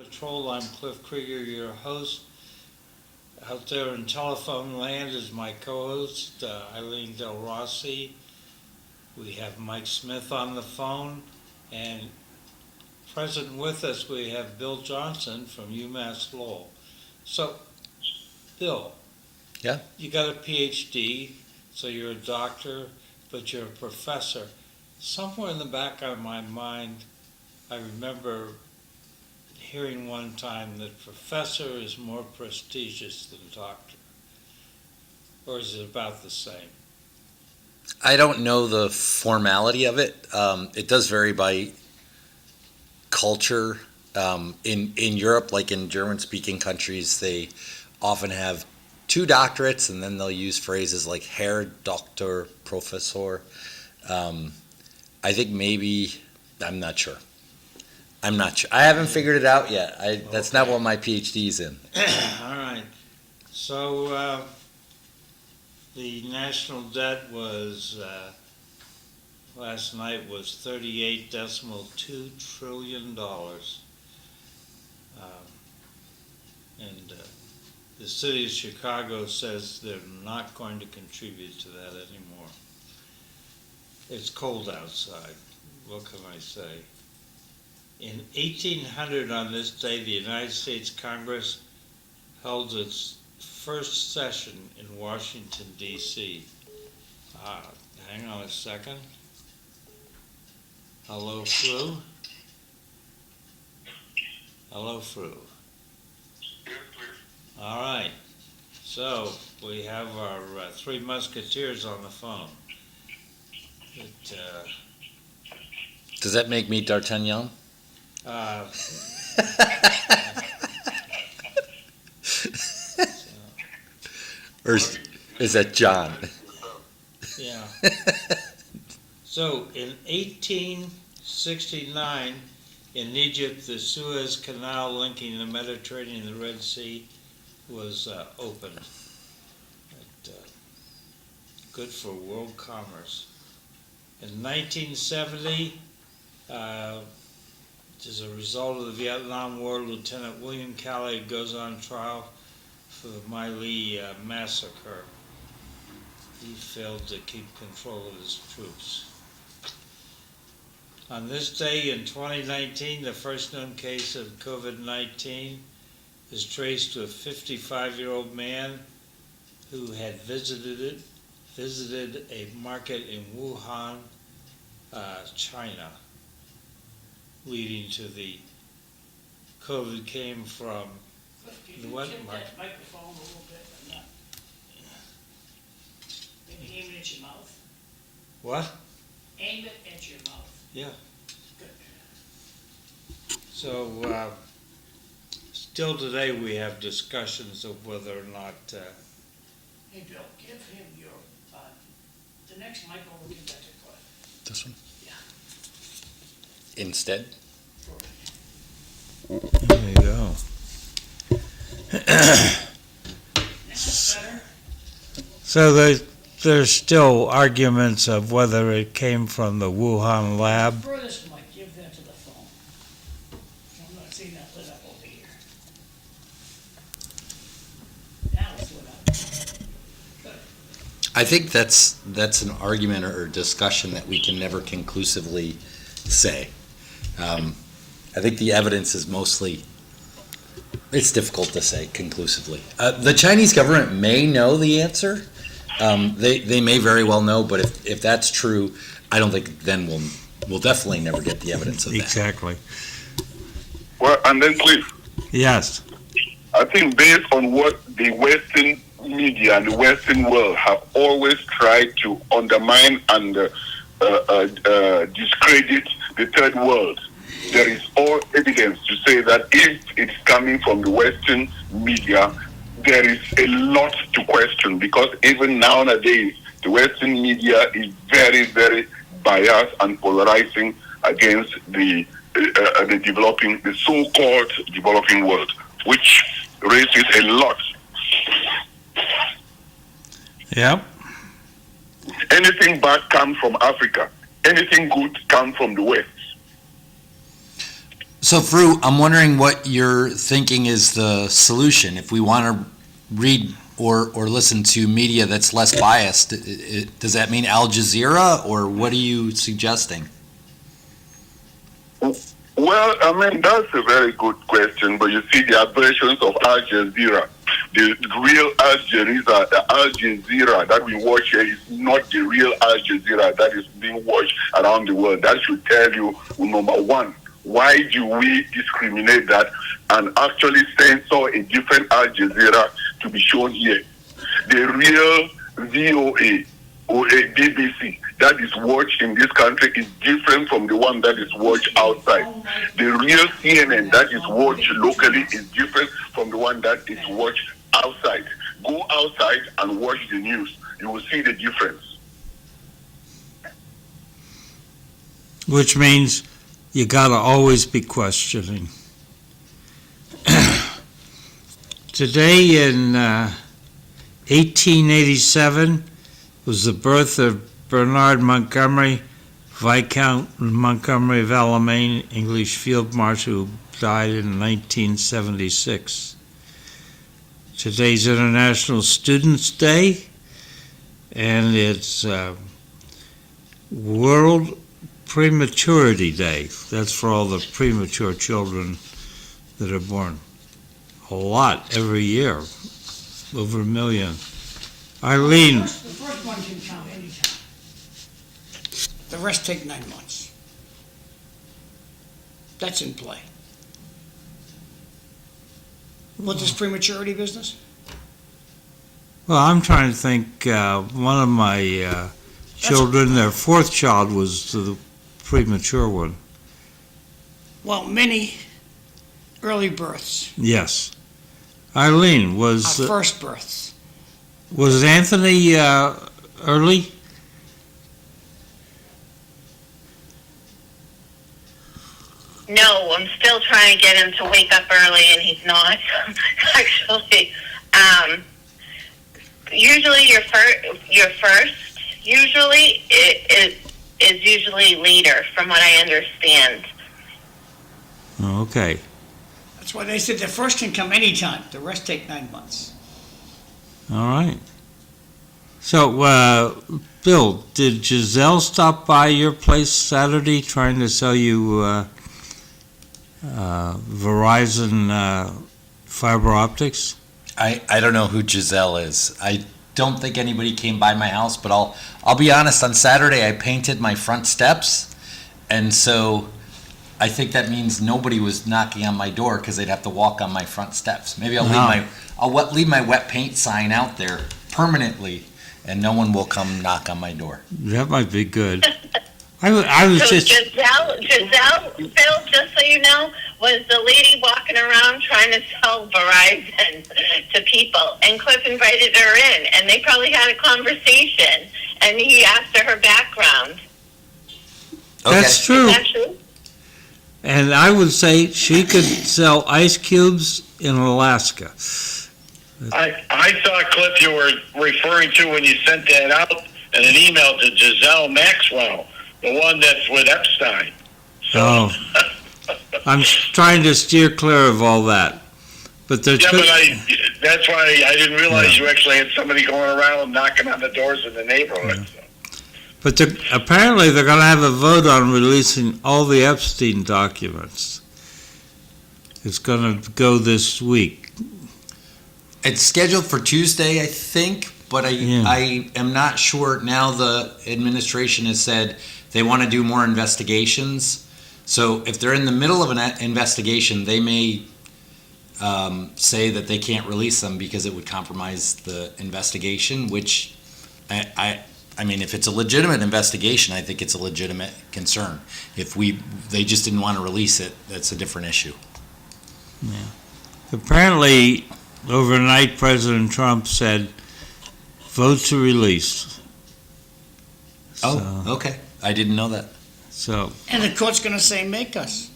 Patrol, I'm Cliff Krieger, your host. Out there in telephone land is my co-host, Eileen Delrossi. We have Mike Smith on the phone, and present with us we have Bill Johnson from UMass Lowell. So, Bill, Yeah? you got a PhD, so you're a doctor, but you're a professor. Somewhere in the back of my mind, I remember hearing one time that professor is more prestigious than doctor. Or is it about the same? I don't know the formality of it. It does vary by culture. In Europe, like in German-speaking countries, they often have two doctorates, and then they'll use phrases like Herr Doktor, Professor. I think maybe, I'm not sure. I haven't figured it out yet. That's not what my PhD's in. All right. So the national debt was, last night was $38.2 trillion. And the city of Chicago says they're not going to contribute to that anymore. It's cold outside. What can I say? In 1800, on this day, the United States Congress held its first session in Washington, D.C. Hang on a second. Hello, Fru? Hello, Fru. All right. So, we have our three musketeers on the phone. Does that make me D'Artagnan? Or is that John? Yeah. So in 1869, in Egypt, the Suez Canal linking the Mediterranean and the Red Sea was opened. Good for world commerce. In 1970, as a result of the Vietnam War, Lieutenant William Calley goes on trial for the My Lai massacre. He failed to keep control of his troops. On this day in 2019, the first known case of COVID-19 is traced to a 55-year-old man who had visited a market in Wuhan, China, leading to the COVID came from the what Tip market? that microphone a little bit, but not. Maybe aim it at your mouth. What? Aim it at your mouth. Yeah. Good. So still today we have discussions of whether or not Hey, Bill, give him your, the next mic over, give that to Cliff. This one? Yeah. Instead? there you go. That's better. So there's still arguments of whether it came from the Wuhan lab. Furthest mic, give that to the phone. I'm not seeing that lit up over here. Now it's lit up. Good. I think that's an argument or discussion that we can never conclusively say. I think the evidence is mostly, it's difficult to say conclusively. The Chinese government may know the answer. They may very well know, but if that's true, I don't think then we'll definitely never get the evidence of that. Exactly. Well, and then Cliff, Yes. I think based on what the Western media and the Western world have always tried to undermine and discredit the third world, there is all evidence to say that if it's coming from the Western media, there is a lot to question, because even nowadays, the Western media is very, very biased and polarizing against the so-called developing world, which raises a lot. Yep. Anything bad comes from Africa. Anything good comes from the West. So, Fru, I'm wondering what you're thinking is the solution. If we want to read or listen to media that's less biased, does that mean Al Jazeera, or what are you suggesting? Well, I mean, that's a very good question, but you see, there are versions of Al Jazeera. The real Al Jazeera that we watch here is not the real Al Jazeera that is being watched around the world. That should tell you, number one, why do we discriminate that and actually censor a different Al Jazeera to be shown here? The real VOA or a BBC that is watched in this country is different from the one that is watched outside. The real CNN that is watched locally is different from the one that is watched outside. Go outside and watch the news. You will see the difference. Which means you gotta always be questioning. Today in 1887 was the birth of Bernard Montgomery, Viscount Montgomery of Alamein, English field marshal who died in 1976. Today's International Students' Day, and it's World Prematurity Day. That's for all the premature children that are born. A lot every year, over 1 million. Eileen, The first one can count anytime. The rest take 9 months. That's in play. What, this prematurity business? well, I'm trying to think, one of my children, their fourth child was the premature one. Well, many early births, Yes. Eileen, was first births. Anthony early? No, I'm still trying to get him to wake up early, and he's not. Actually, usually your first usually is usually later, from what I understand. Okay. That's why they said the first can come anytime. The rest take 9 months. All right. So, Bill, did Giselle stop by your place Saturday trying to sell you Verizon fiber optics? I don't know who Giselle is. I don't think anybody came by my house, but I'll be honest, on Saturday I painted my front steps, and so I think that means nobody was knocking on my door because they'd have to walk on my front steps. Maybe I'll leave my wet paint sign out there permanently, and no one will come knock on my door. That might be good. I was So just... Giselle, Phil, just so you know, was the lady walking around trying to sell Verizon to people, and Cliff invited her in, and they probably had a conversation, and he asked her background. That's true. Is that true? And I would say she could sell ice cubes in Alaska. I thought, Cliff, you were referring to when you sent that out in an email to Giselle Maxwell, the one that's with Epstein. Oh. I'm trying to steer clear of all that. But there's... Yeah, but that's why I didn't realize you actually had somebody going around knocking on the doors in the neighborhood. Yeah. But apparently they're going to have a vote on releasing all the Epstein documents. It's going to go this week. It's scheduled for Tuesday, I think, but I am not sure. Now the administration has said they want to do more investigations. So if they're in the middle of an investigation, they may say that they can't release them because it would compromise the investigation, which I mean, if it's a legitimate investigation, I think it's a legitimate concern. If they just didn't want to release it, that's a different issue. Yeah. Apparently, overnight, President Trump said, vote to release. Oh, okay. I didn't know that. So, And the court's going to say, make us.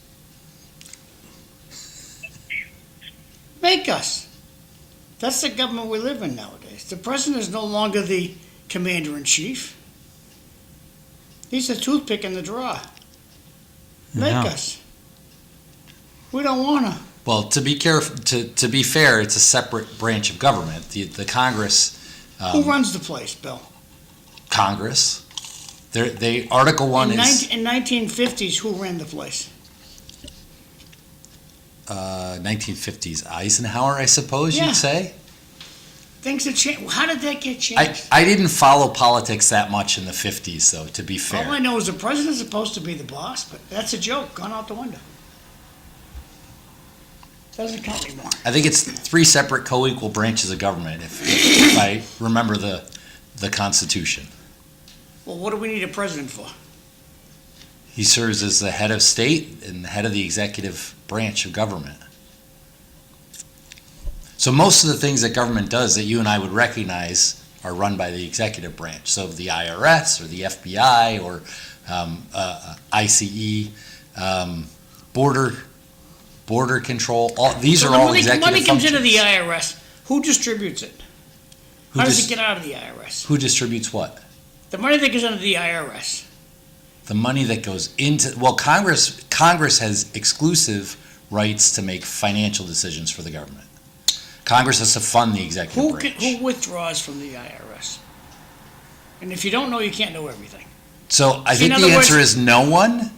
Make us. That's the government we live in nowadays. The president is no longer the commander-in-chief. He's the toothpick in the drawer. Make yeah. us. We don't wanna. Well, to be fair, it's a separate branch of government. The Congress. Who runs the place, Bill? Congress. They Article 1 is... In 1950s, who ran the place? 1950s Eisenhower, I suppose Yeah. you'd say. Things have changed. How did that get changed? I didn't follow politics that much in the 50s, though, to be fair. All I know is the president's supposed to be the boss, but that's a joke, gone out the window. Doesn't count anymore. I think it's 3 separate co-equal branches of government, if I remember the Constitution. Well, what do we need a president for? He serves as the head of state and the head of the executive branch of government. So most of the things that government does that you and I would recognize are run by the executive branch. So the IRS or the FBI or ICE, border control. These are all executive money comes functions. into the IRS. Who distributes it? How does it get out of the IRS? Who distributes what? The money that goes into the IRS. The money that goes into, well, Congress has exclusive rights to make financial decisions for the government. Congress has to fund the executive branch. Who withdraws from the IRS? And if you don't know, you can't know everything. So I think in the other answer words- is no one.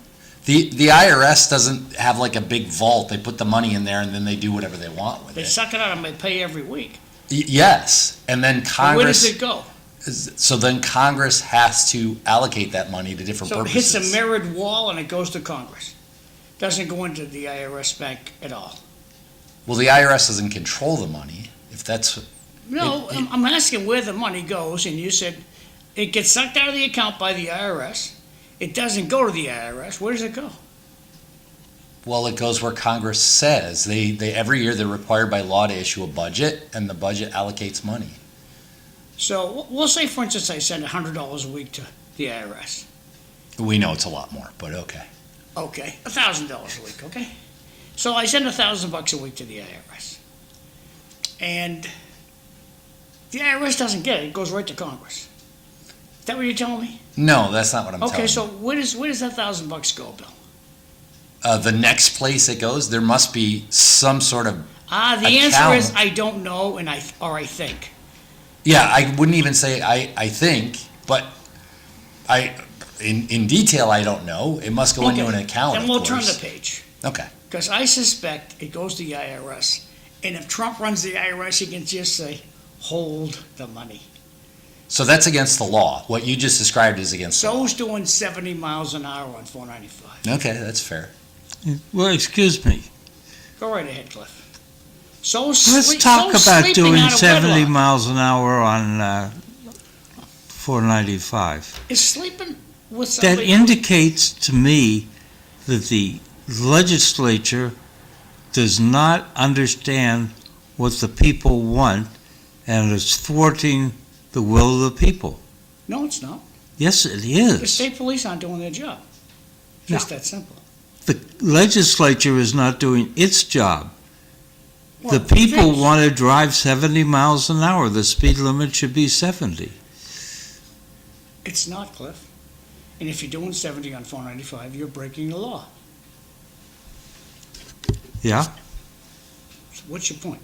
The IRS doesn't have like a big vault. They put the money in there and then they do whatever they want with They it. suck it out and they pay every week. Yes, and then Where does Congress. it go? So then Congress has to allocate that money to different So it purposes. hits a mirrored wall and it goes to Congress. Doesn't go into the IRS bank at all. Well, the IRS doesn't control the money. If that's No, I'm asking where the money goes, and you said it gets sucked out of the account by the IRS. It doesn't go to the IRS. Where does it go? well, it goes where Congress says. They every year they're required by law to issue a budget, and the budget allocates money. So we'll say, for instance, I send $100 a week to the IRS. We know it's a lot more, but okay. Okay, $1,000 a week. Okay, so I send $1,000 a week to the IRS, and the IRS doesn't get it. It goes right to Congress. Is that what you're telling me? No, that's not what I'm telling Okay, you. so where does that $1,000 go, Bill? The next place it goes, there must be some sort of The answer is account. I don't know, and I think. Yeah, I wouldn't even say I think, but in detail I don't know. It must go into Okay, an account. Then of we'll turn course. the page. Okay. Because I suspect it goes to the IRS. And if Trump runs the IRS, he can just say, hold the money. So that's against the law. What you just described is against the law. So's doing 70 miles an hour on 495. Okay, that's fair. Well, excuse me. Go right ahead, Cliff. Let's talk about doing 70 miles. miles an hour on 495. Is sleeping with That somebody... indicates to me that the legislature does not understand what the people want and is thwarting the will of the people. No, it's not. Yes, it The is. state police aren't doing their job. Just that simple. The legislature is not doing its job. Well, The people Vince, want to drive 70 miles an hour. The speed limit should be 70. It's not, Cliff. And if you're doing 70 on 495, you're breaking the law. Yeah? So what's your point?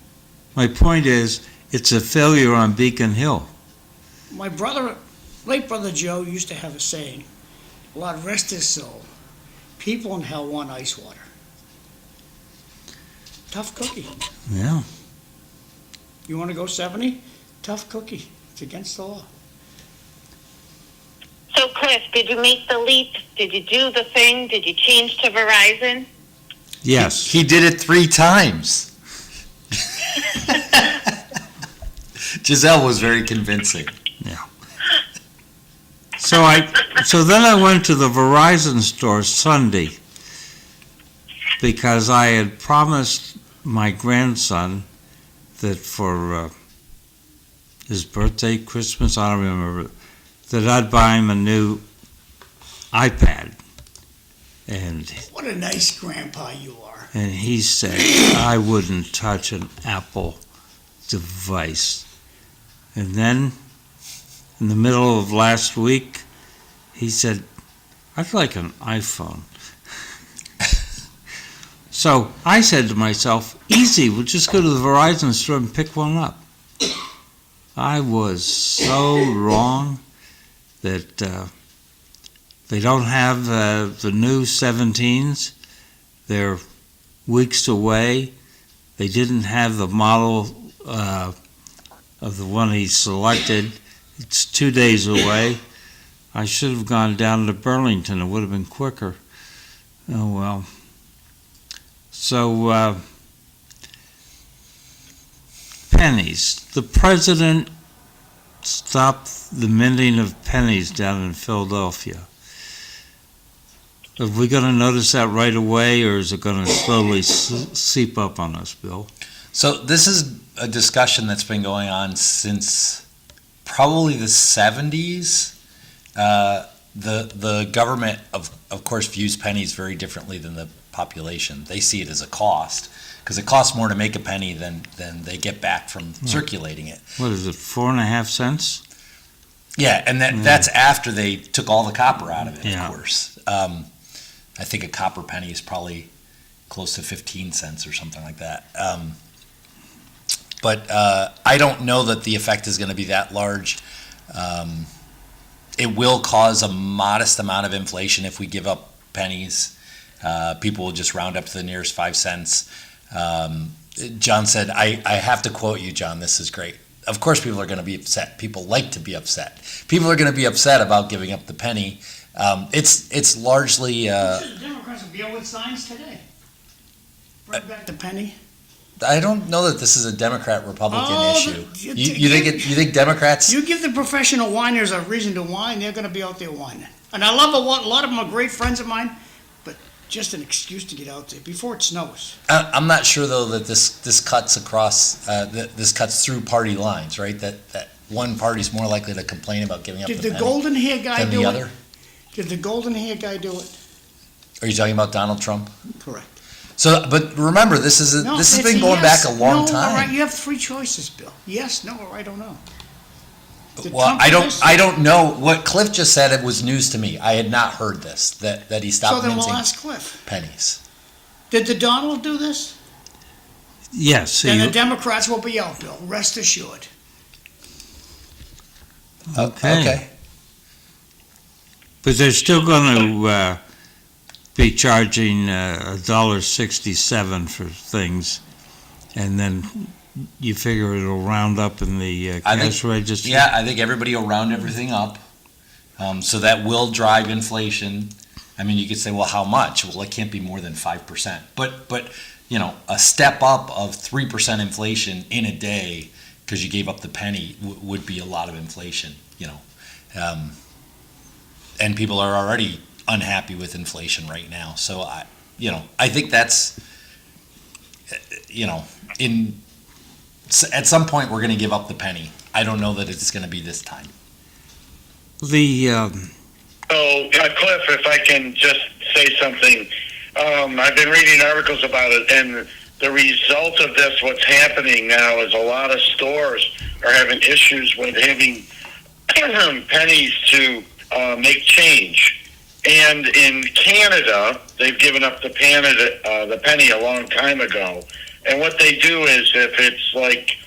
My point is, it's a failure on Beacon Hill. My brother, late brother Joe, used to have a saying, God rest his soul, people in hell want ice water. Tough cookie. Yeah. You want to go 70? Tough cookie. It's against the law. So, Cliff, did you make the leap? Did you do the thing? Did you change to Verizon? Yes. He did it 3 times. Giselle was very convincing. So then I went to the Verizon store Sunday because I had promised my grandson that for his birthday, Christmas, I don't remember, that I'd buy him a new iPad. And What a nice grandpa you are. he said, I wouldn't touch an Apple device. And then, in the middle of last week, he said, I'd like an iPhone. So I said to myself, easy, we'll just go to the Verizon store and pick one up. I was so wrong that they don't have the new 17s. They're weeks away. They didn't have the model of the one he selected. It's 2 days away. I should have gone down to Burlington. It would have been quicker. Oh, well. So, pennies. The president stopped the minting of pennies down in Philadelphia. Are we going to notice that right away, or is it going to slowly seep up on us, Bill? So this is a discussion that's been going on since probably the 70s. The government, of course, views pennies very differently than the population. They see it as a cost, because it costs more to make a penny than they get back from circulating it. What is it, 4.5 cents? Yeah, and that's after they took all the copper out of it, Yeah. of course. I think a copper penny is probably close to 15 cents or something like that. But I don't know that the effect is going to be that large. It will cause a modest amount of inflation if we give up pennies. People will just round up to the nearest 5 cents. John said, I have to quote you, John, this is great. Of course people are going to be upset. People like to be upset. People are going to be upset about giving up the penny. It's largely... The Democrats will be out with signs today. Bring back the penny. I don't know that this is a Democrat-Republican issue. You think Democrats... You give the professional whiners a reason to whine, they're going to be out there whining. And I love a lot of them are great friends of mine, but just an excuse to get out there before it snows. I'm not sure, though, that this cuts across, this cuts through party lines, right? That one party's more likely to complain about giving up the penny Did the golden hair guy than do the it? other. Did the golden hair guy do it? Are you talking about Donald Trump? Correct. So, but remember, this has it's been going yes. back a long No, time. all right, you have three choices, Bill. Yes, no, or I don't know. Did Well, Trump I do don't. this? I don't know what Cliff just said. It was news to me. I had not heard this. That he So stopped then we'll minting ask Cliff. pennies. Did the Donald do this? Yes. Then the Democrats will be out, Bill. Rest assured. Okay. But they're still going to be charging $1.67 for things, and then you figure it'll round up in the cash register? Yeah, I think everybody will round everything up. So that will drive inflation. I mean, you could say, well, how much? Well, it can't be more than 5%. But you know, a step up of 3% inflation in a day because you gave up the penny would be a lot of inflation. You know, and people are already unhappy with inflation right now. So I think that's, at some point we're going to give up the penny. I don't know that it's going to be this time. So, Cliff, if I can just say something, I've been reading articles about it, and the result of this, what's happening now, is a lot of stores are having issues with having pennies to make change. And in Canada, they've given up the penny a long time ago. And what they do is, if it's like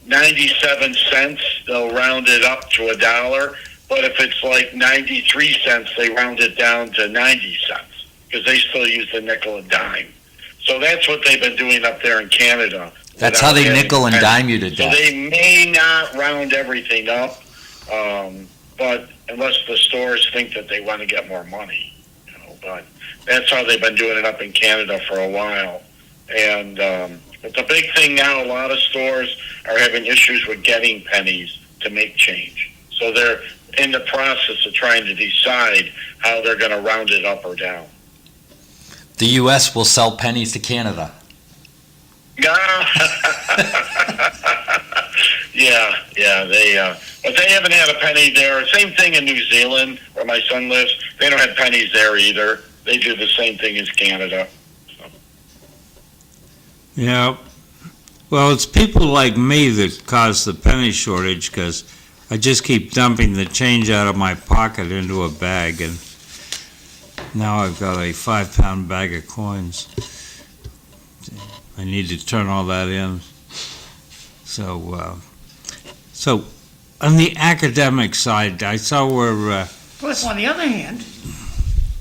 97 cents, they'll round it up to $1. But if it's like 93 cents, they round it down to 90 cents because they still use the nickel and dime. So that's what they've been doing up there in Canada. That's how they nickel and dime you to death. So they may not round everything up, but unless the stores think that they want to get more money, but that's how they've been doing it up in Canada for a while. And but the big thing now, a lot of stores are having issues with getting pennies to make change. So they're in the process of trying to decide how they're going to round it up or down. The U.S. will sell pennies to Canada. But they haven't had a penny there. Same thing in New Zealand, where my son lives. They don't have pennies there either. They do the same thing as Canada. So. Yeah. Well, it's people like me that cause the penny shortage because I just keep dumping the change out of my pocket into a bag, and now I've got a 5-pound bag of coins. I need to turn all that in. So on the academic side, I saw where, But on the other hand,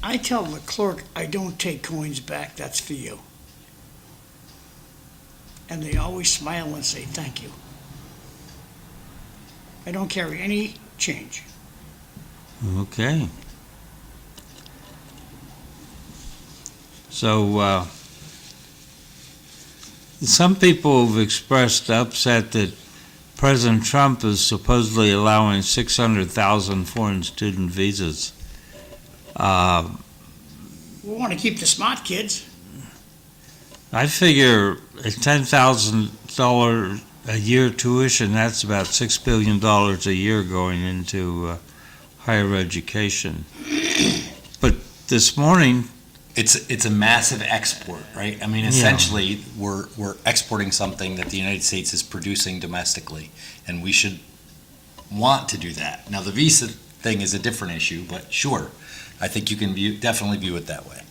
I tell the clerk, I don't take coins back, that's for you. And they always smile and say, thank you. I don't carry any change. okay. So, some people have expressed upset that President Trump is supposedly allowing 600,000 foreign student visas. We want to keep the smart kids. I figure a $10,000 a year tuition, that's about $6 billion a year going into higher education. But this morning, It's a massive export, right? I mean, essentially, we're exporting something that the United States is producing domestically, and we should want to do that. Now, the visa thing is a different issue, but sure, I think you can definitely view it that way.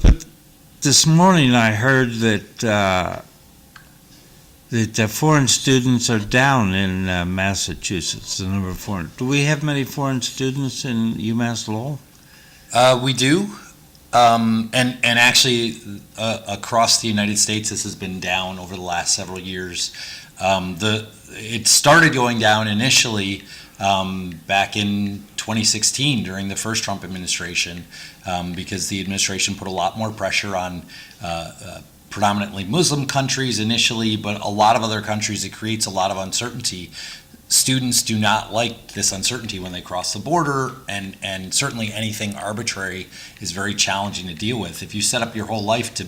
but this morning I heard that the foreign students are down in Massachusetts, the number of foreign. Do we have many foreign students in UMass Lowell? We do, and actually across the United States, this has been down over the last several years. It started going down initially back in 2016 during the first Trump administration, because the administration put a lot more pressure on predominantly Muslim countries initially, but a lot of other countries. It creates a lot of uncertainty. Students do not like this uncertainty when they cross the border, and certainly anything arbitrary is very challenging to deal with. If you set up your whole life to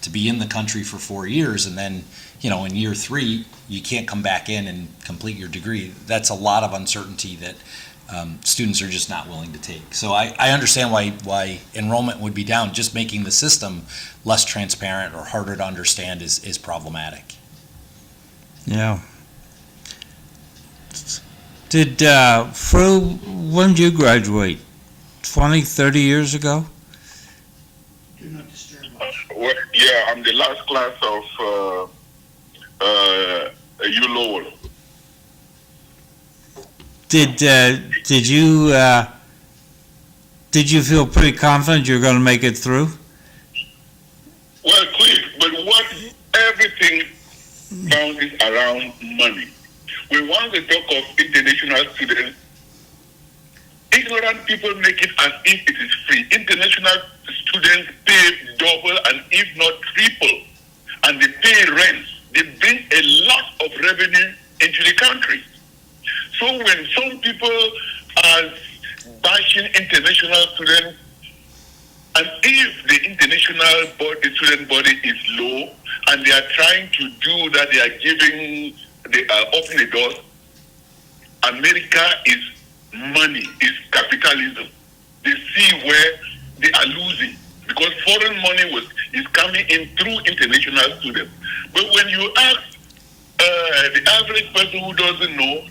be in the country for 4 years, and then, in year 3, you can't come back in and complete your degree, that's a lot of uncertainty that students are just not willing to take. So I understand why enrollment would be down. Just making the system less transparent or harder to understand is problematic. Yeah. Did Fru, when did you graduate? 20, 30 years ago? Do not disturb us. Well, yeah, I'm the last class of Lowell. Did you feel pretty confident you're going to make it through? Well, Cliff, but what everything bounces around money. We want to talk of international students. Ignorant people make it as if it is free. International students pay double and if not triple. And they pay rents. They bring a lot of revenue into the country. So when some people are bashing international students, and if the international student body is low and they are trying to do that, they are opening the doors. America is money, is capitalism. They see where they are losing because foreign money is coming in through international students. But when you ask the average person who doesn't know,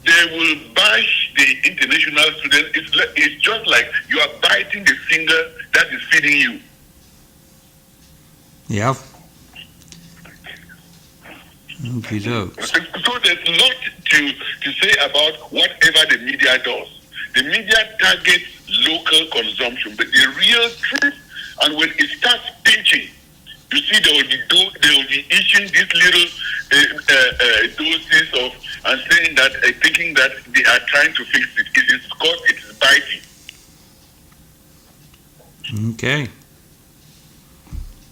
they will bash the international students. It's just like you are biting the finger that is feeding you. Yeah. Okay, So there's a lot to say about whatever the media does. The media targets local consumption, but the real truth, and when it starts pinching, you see they will be issuing these little doses of and saying that, thinking that they are trying to fix it. It is because it is biting. Okay.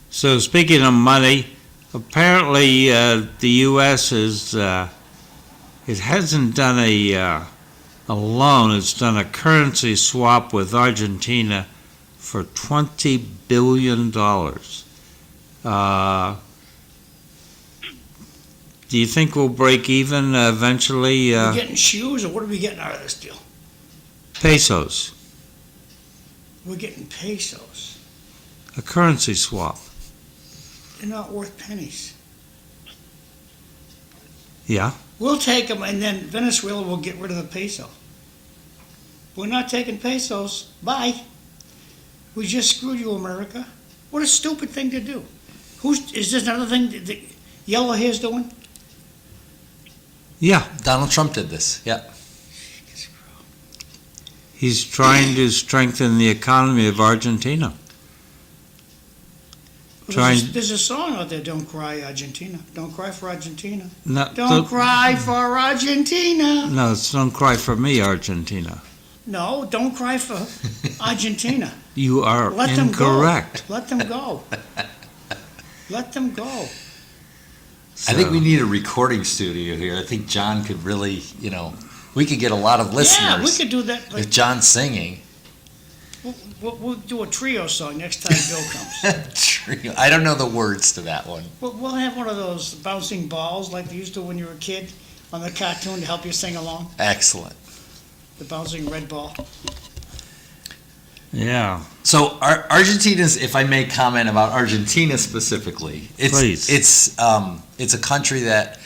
So speaking of money, apparently the U.S. it hasn't done a loan. It's done a currency swap with Argentina for $20 billion. Do you think we'll break even eventually? Are we getting shoes, or what are we getting out of this deal? Pesos, We're getting pesos. a currency swap. They're not worth pennies. Yeah. We'll take them, and then Venezuela will get rid of the peso. We're not taking pesos. Bye. We just screwed you, America. What a stupid thing to do. Is this another thing that Yellow Hair's doing? Yeah, Donald Trump did this, yeah. he's trying to strengthen the economy of Argentina. There's a song out there, Don't Cry, Argentina. Don't cry for Argentina. No, Don't cry for Argentina. No, it's Don't Cry for Me, Argentina. No, don't cry for Argentina. You are Let them incorrect. go. Let them go. Let them go. I think we need a recording studio here. I think John could really, we could get a lot of listeners. Yeah, we could do that. With John singing. We'll do a trio song next time Bill comes. Trio. I don't know the words to that one. We'll have one of those bouncing balls like they used to when you were a kid on the cartoon to help you sing along. Excellent. The bouncing red ball. Yeah. So Argentina's, if I may comment about Argentina specifically, Please. It's a country that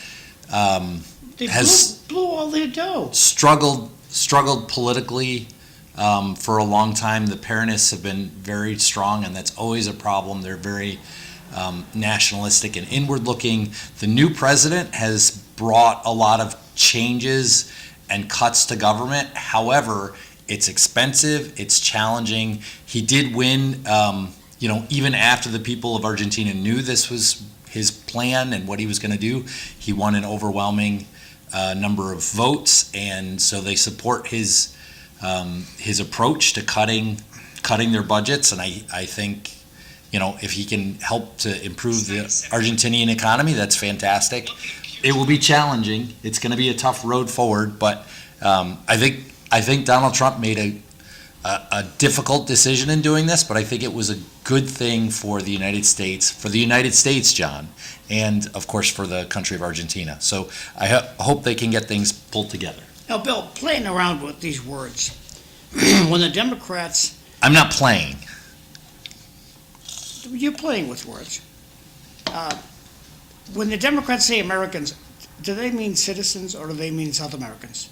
They has blew all their dough. struggled politically for a long time. The Peronists have been very strong, and that's always a problem. They're very nationalistic and inward-looking. The new president has brought a lot of changes and cuts to government. However, it's expensive, it's challenging. He did win, even after the people of Argentina knew this was his plan and what he was going to do. He won an overwhelming number of votes, and so they support his approach to cutting their budgets. And I think, if he can help to improve the Argentinian economy, that's fantastic. It will be challenging. It's going to be a tough road forward, but I think Donald Trump made a difficult decision in doing this, but I think it was a good thing for the United States, John, and of course for the country of Argentina. So I hope they can get things pulled together. Now, Bill, playing around with these words, when the Democrats... I'm not playing. You're playing with words. When the Democrats say Americans, do they mean citizens or do they mean South Americans?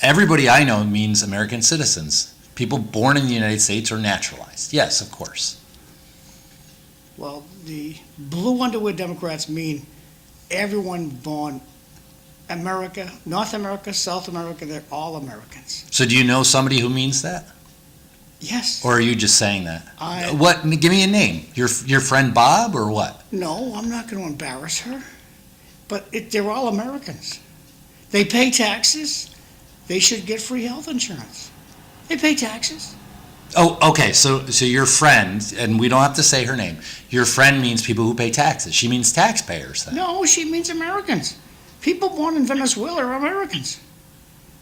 Everybody I know means American citizens. People born in the United States are naturalized. Yes, of course. Well, the blue underwear Democrats mean everyone born America, North America, South America, they're all Americans. So do you know somebody who means that? Yes. Or are you just saying that? What? Give me a name. Your friend Bob or what? No, I'm not going to embarrass her. But they're all Americans. They pay taxes. They should get free health insurance. They pay taxes. Oh, okay. So your friend, and we don't have to say her name. Your friend means people who pay taxes. She means taxpayers then. No, she means Americans. People born in Venezuela are Americans.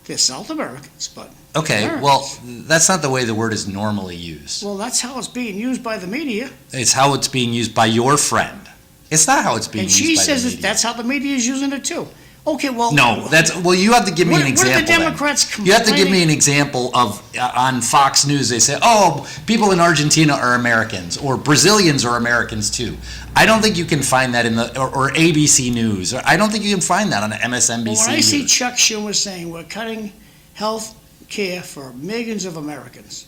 They're South Americans, but okay. Americans. Well, that's not the way the word is normally used. Well, that's how it's being used by the media. It's how it's being used by your friend. It's not how it's being used by the media. And she says that's how the media is using it too. Okay, well... No, you have to give me an example. What are the Democrats complaining? You have to give me an example of, on Fox News, they say, people in Argentina are Americans, or Brazilians are Americans too. I don't think you can find that or ABC News. I don't think you can find that on MSNBC Well, when I News. see Chuck Schumer saying we're cutting health care for millions of Americans,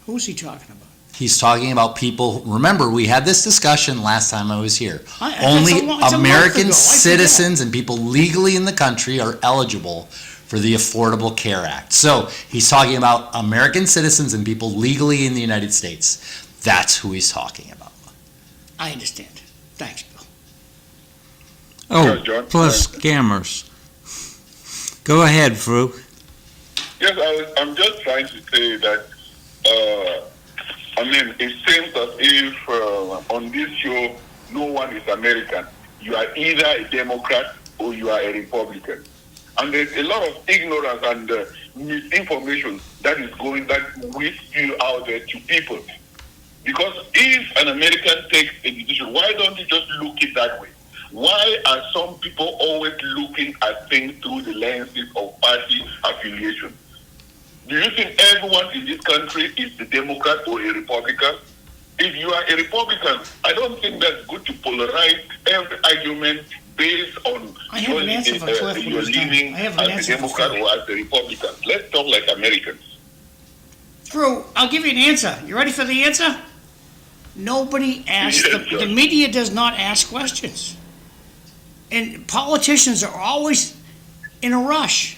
who's he talking about? He's talking about people. Remember, we had this discussion last time I was here. It's a month American ago. citizens and people legally in the country are eligible for the Affordable Care Act. So he's talking about American citizens and people legally in the United States. That's who he's talking about. I understand. Thanks, Bill. Oh, John. plus scammers. Go ahead, Fru. Yes, I'm just trying to say that, it seems as if on this show, no one is American. You are either a Democrat or you are a Republican. And there's a lot of ignorance and misinformation that we spew out there to people. Because if an American takes a decision, why don't you just look it that way? Why are some people always looking at things through the lenses of party affiliation? Do you think everyone in this country is a Democrat or a Republican? If you are a Republican, I don't think that's good to polarize every argument based on your leaning as a Democrat or as a Republican. Let's talk like Americans. Fru, I'll give you an answer. You ready for the answer? Nobody asks. Yes, The media does not ask questions. And politicians are always in a rush.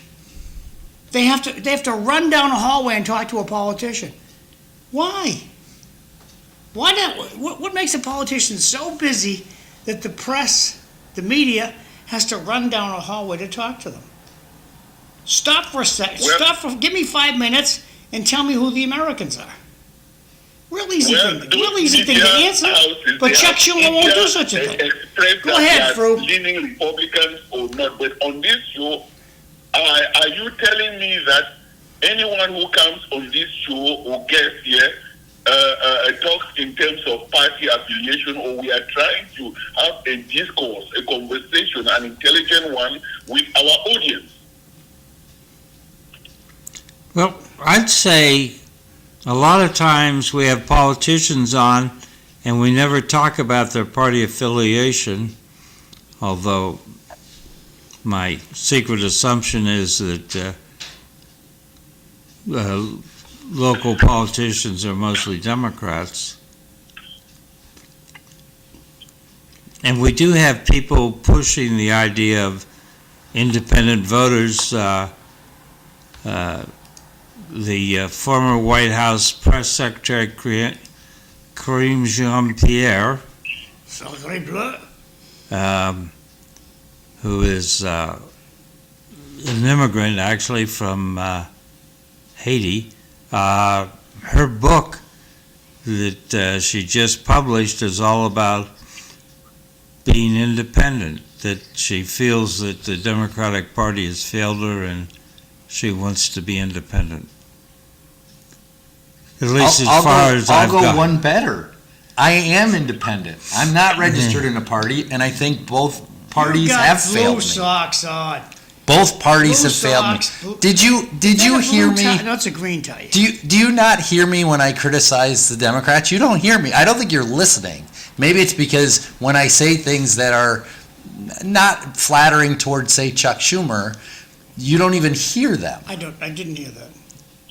They have to run down a hallway and talk to a politician. Why? Why not? What makes a politician so busy that the press, the media, has to run down a hallway to talk to them? Stop for a second. Well, Give me 5 minutes and tell me who the Americans are. Real easy thing to answer. But Chuck Schumer won't do such a thing. Go ahead, Fru. Leaning Republicans or not, but on this show, are you telling me that anyone who comes on this show or gets here talks in terms of party affiliation, or we are trying to have a discourse, a conversation, an intelligent one with our audience? Well, I'd say a lot of times we have politicians on and we never talk about their party affiliation, although my secret assumption is that local politicians are mostly Democrats. And we do have people pushing the idea of independent voters. The former White House Press Secretary Kareem Jean-Pierre, who is an immigrant actually from Haiti, her book that she just published is all about being independent, that she feels that the Democratic Party has failed her and she wants to be independent. At least as far as I've got. I'll go one better. I am independent. I'm not registered in a party, and I think both parties have failed blue me. socks on. Both parties Blue have failed socks, me. Did you hear me? No, it's a green tie. Do you not hear me when I criticize the Democrats? You don't hear me. I don't think you're listening. Maybe it's because when I say things that are not flattering towards, say, Chuck Schumer, you don't even hear them. I didn't hear that.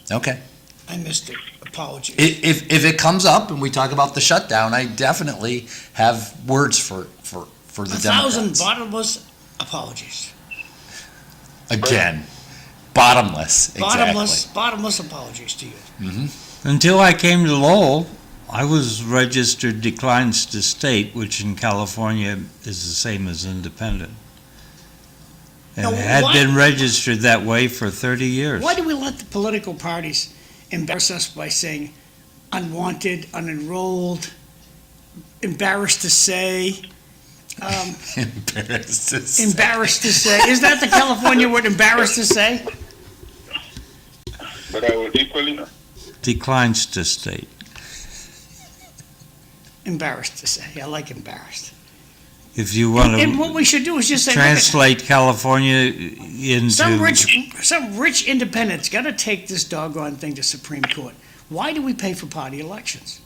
Okay. I missed it. Apologies. If it comes up and we talk about the shutdown, I definitely have words for the Democrats. 1,000 bottomless apologies. Again, bottomless. Bottomless apologies to you. Mm-hmm. Until I came to Lowell, I was registered declines to state, which in California is the same as independent. And Now, had been registered that way for 30 years. Why do we let the political parties embarrass us by saying unwanted, unenrolled, embarrassed to say? Embarrassed to say. Embarrassed to say. Is that the California word, embarrassed to say? But I would equally not. Declines to state. Embarrassed to say. I like embarrassed. If you want And what we should do is just say, look at- translate California into... some rich independent's got to take this doggone thing to Supreme Court. Why do we pay for party elections?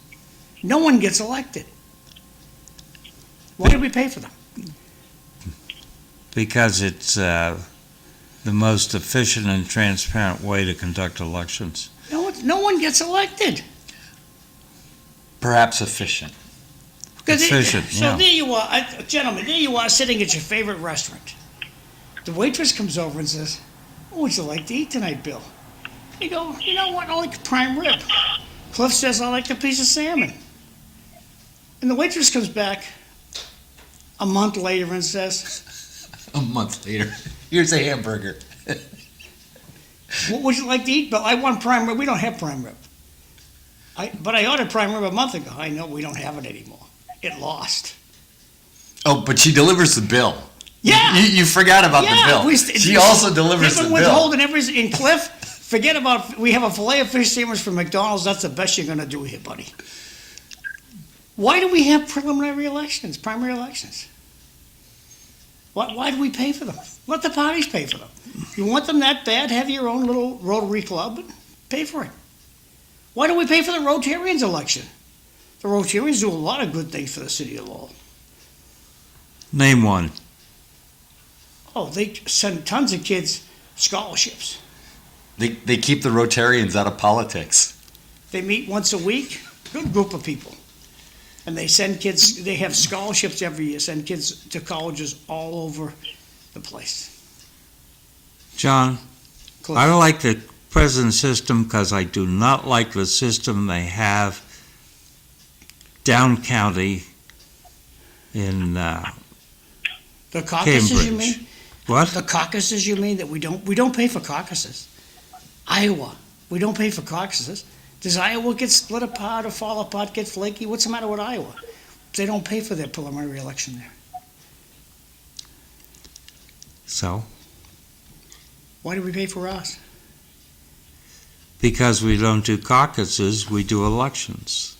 No one gets elected. Why do we pay for them? Because it's the most efficient and transparent way to conduct elections. No one gets elected. Perhaps efficient. Efficient, So yeah. there you are, gentlemen, there you are sitting at your favorite restaurant. The waitress comes over and says, "What would you like to eat tonight, Bill?" You go, "You know what, I like prime rib." Cliff says, "I like a piece of salmon." And the waitress comes back a month later and says, A month later, here's a hamburger. "What would you like to eat, Bill?" "I want prime rib." "We don't have prime rib." But I ordered prime rib a month ago." "I know, we don't have it anymore. It lost." Oh, but she delivers the bill. Yeah. You forgot about the bill. She also delivers the bill. Withholding everything. In Cliff, forget about, we have a filet of fish sandwich from McDonald's. That's the best you're going to do here, buddy. Why do we have primary elections? Why do we pay for them? Let the parties pay for them. You want them that bad? Have your own little Rotary Club and pay for it. Why do we pay for the Rotarians election? The Rotarians do a lot of good things for the city of Lowell. Name one. Oh, they send tons of kids scholarships. They keep the Rotarians out of politics. They meet once a week, good group of people. And they send kids, they have scholarships every year, send kids to colleges all over the place. John, Cliff. I like the present system because I do not like the system they have down county in The caucuses, you mean? Cambridge. What? The caucuses, you mean, that we don't pay for caucuses. Iowa, we don't pay for caucuses. Does Iowa get split apart or fall apart, get flaky? What's the matter with Iowa? They don't pay for their preliminary election there. So, Why do we pay for ours? because we don't do caucuses, we do elections.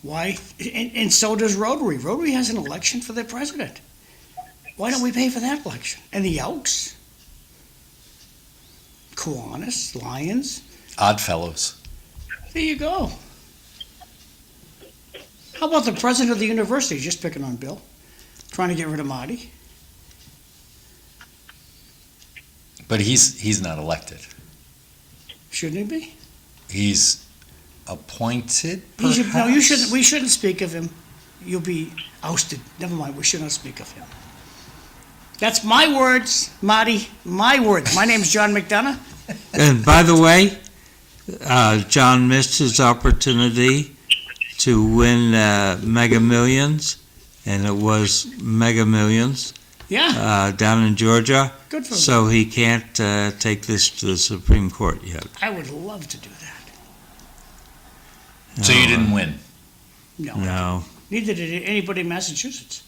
Why? And so does Rotary. Rotary has an election for their president. Why don't we pay for that election? And the Elks? Kiwanis, Lions. Odd fellows. There you go. How about the president of the university? Just picking on Bill. Trying to get rid of Marty. But he's not elected. Shouldn't he be? He's appointed, He should, no, you perhaps? shouldn't. We shouldn't speak of him. You'll be ousted. Never mind. We should not speak of him. That's my words, Marty. My words. My name's John McDonough. And by the way, John missed his opportunity to win Mega Millions, and it was Mega Millions Yeah, down in Georgia. good for him. So he can't take this to the Supreme Court yet. I would love to do that. So you didn't win. No, No. neither did anybody in Massachusetts.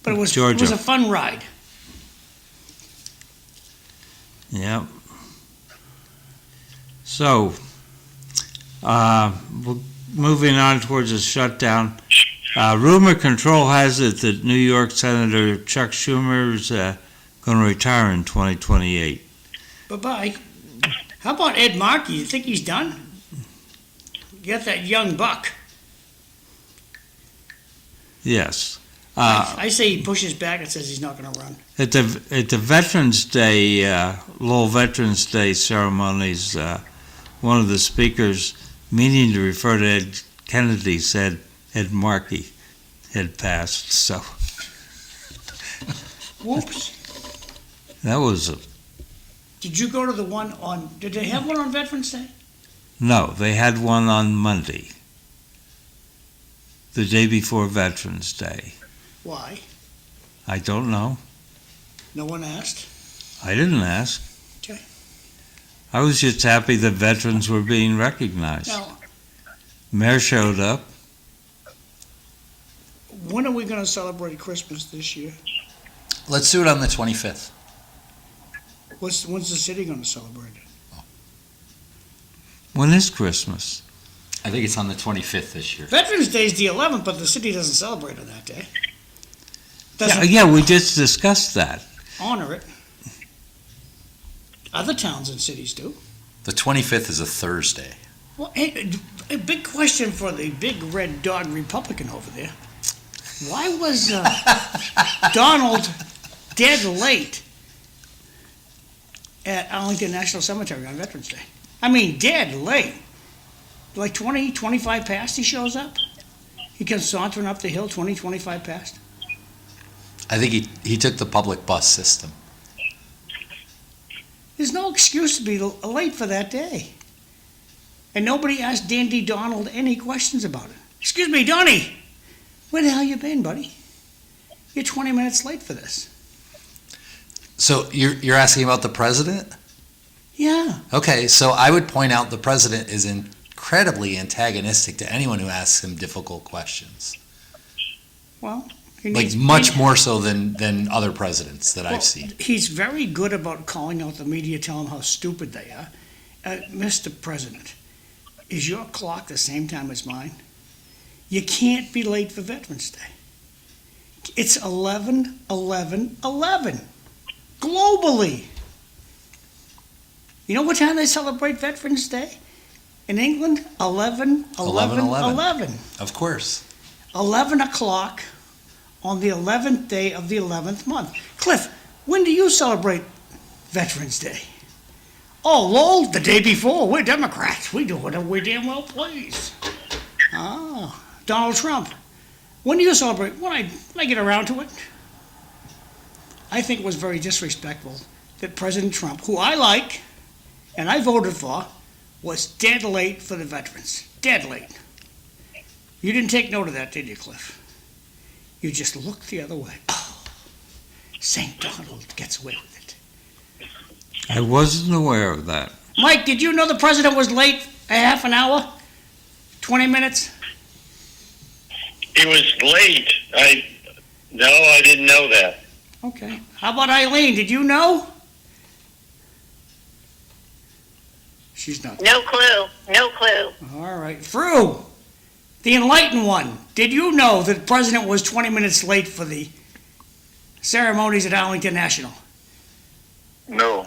But it was Georgia. a fun ride. Yep. So, moving on towards the shutdown. Rumor control has it that New York Senator Chuck Schumer is going to retire in 2028. Bye-bye. How about Ed Markey? You think he's done? You got that young buck. Yes. I say he pushes back and says he's not going to run. At the Veterans Day, Lowell Veterans Day ceremonies, one of the speakers, meaning to refer to Ed Kennedy, said Ed Markey had passed. So Whoops. that was Did you go to the one on, did they have one on Veterans Day? no. They had one on Monday, the day before Veterans Day. Why? I don't know. No one asked? I didn't ask. Okay. I was just happy that veterans were being recognized. Now, Mayor showed up. when are we going to celebrate Christmas this year? Let's do it on the 25th. When's the city going to celebrate it? When is Christmas? I think it's on the 25th this year. Veterans Day is the 11th, but the city doesn't celebrate on that day. Yeah, Doesn't yeah, we just discussed that. honor it. Other towns and cities do. The 25th is a Thursday. Well, hey, a big question for the big red dog Republican over there. Why was Donald dead late at Arlington National Cemetery on Veterans Day? I mean, dead late. Like 20, 25 past he shows up? He comes sauntering up the hill, 20, 25 past? I think he took the public bus system. There's no excuse to be late for that day. And nobody asked Dandy Donald any questions about it. Excuse me, Donnie, where the hell you been, buddy? You're 20 minutes late for this. So you're asking about the president? Yeah. Okay, so I would point out the president is incredibly antagonistic to anyone who asks him difficult questions. Well, he Like needs- much more so than other presidents that Well, I've seen. He's very good about calling out the media, telling them how stupid they are. Mr. President, is your clock the same time as mine? You can't be late for Veterans Day. It's 11/11/11. Globally. You know what time they celebrate Veterans Day? In England? 11/11/11. Of course. 11 o'clock on the 11th day of the 11th month. Cliff, when do you celebrate Veterans Day? Oh, Lowell, the day before. We're Democrats. We do whatever we damn well please. Ah, Donald Trump. When do you celebrate? When I get around to it. I think it was very disrespectful that President Trump, who I like and I voted for, was dead late for the veterans. Dead late. You didn't take note of that, did you, Cliff? You just looked the other way. Oh, St. Donald gets away with it. I wasn't aware of that. Mike, did you know the president was late a half an hour? 20 minutes? He was late. No, I didn't know that. Okay. How about Eileen? Did you know? She's not. No clue. No clue. All right. Fru, the enlightened one. Did you know that the president was 20 minutes late for the ceremonies at Arlington National? No.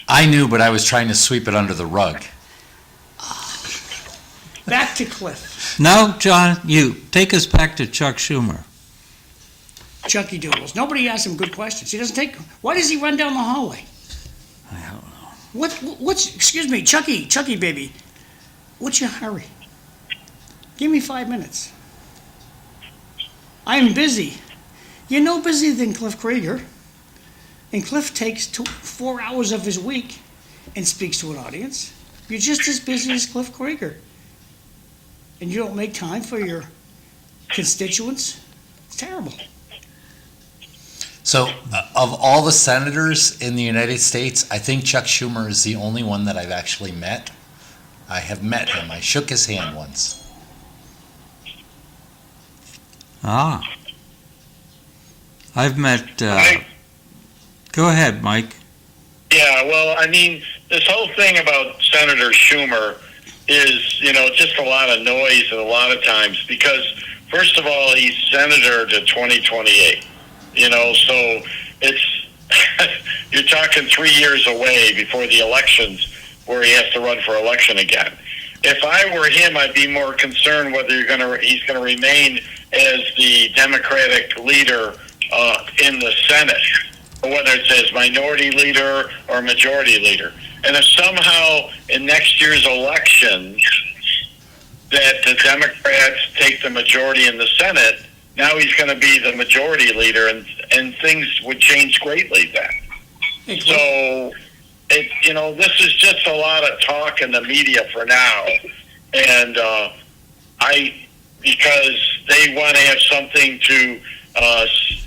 I knew, but I was trying to sweep it under the rug. Back to Cliff. Now, John, you take us back to Chuck Schumer. Chucky Doodles. Nobody asks him good questions. He doesn't take. Why does he run down the hallway? I don't know. What's? Excuse me, Chucky baby. What's your hurry? Give me 5 minutes. I'm busy. You're no busier than Cliff Krieger. And Cliff takes 4 hours of his week and speaks to an audience. You're just as busy as Cliff Krieger. And you don't make time for your constituents. It's terrible. So, of all the senators in the United States, I think Chuck Schumer is the only one that I've actually met. I have met him. I shook his hand once. Ah. I've met, go ahead, Mike. Yeah, well, I mean, this whole thing about Senator Schumer is, just a lot of noise and a lot of times because, first of all, he's senator to 2028. So it's, you're talking 3 years away before the elections where he has to run for election again. If I were him, I'd be more concerned whether he's going to remain as the Democratic leader in the Senate, or whether it's as minority leader or majority leader. And if somehow in next year's election that the Democrats take the majority in the Senate, now he's going to be the majority leader, and things would change greatly then. So, this is just a lot of talk in the media for now, and because they want to have something to,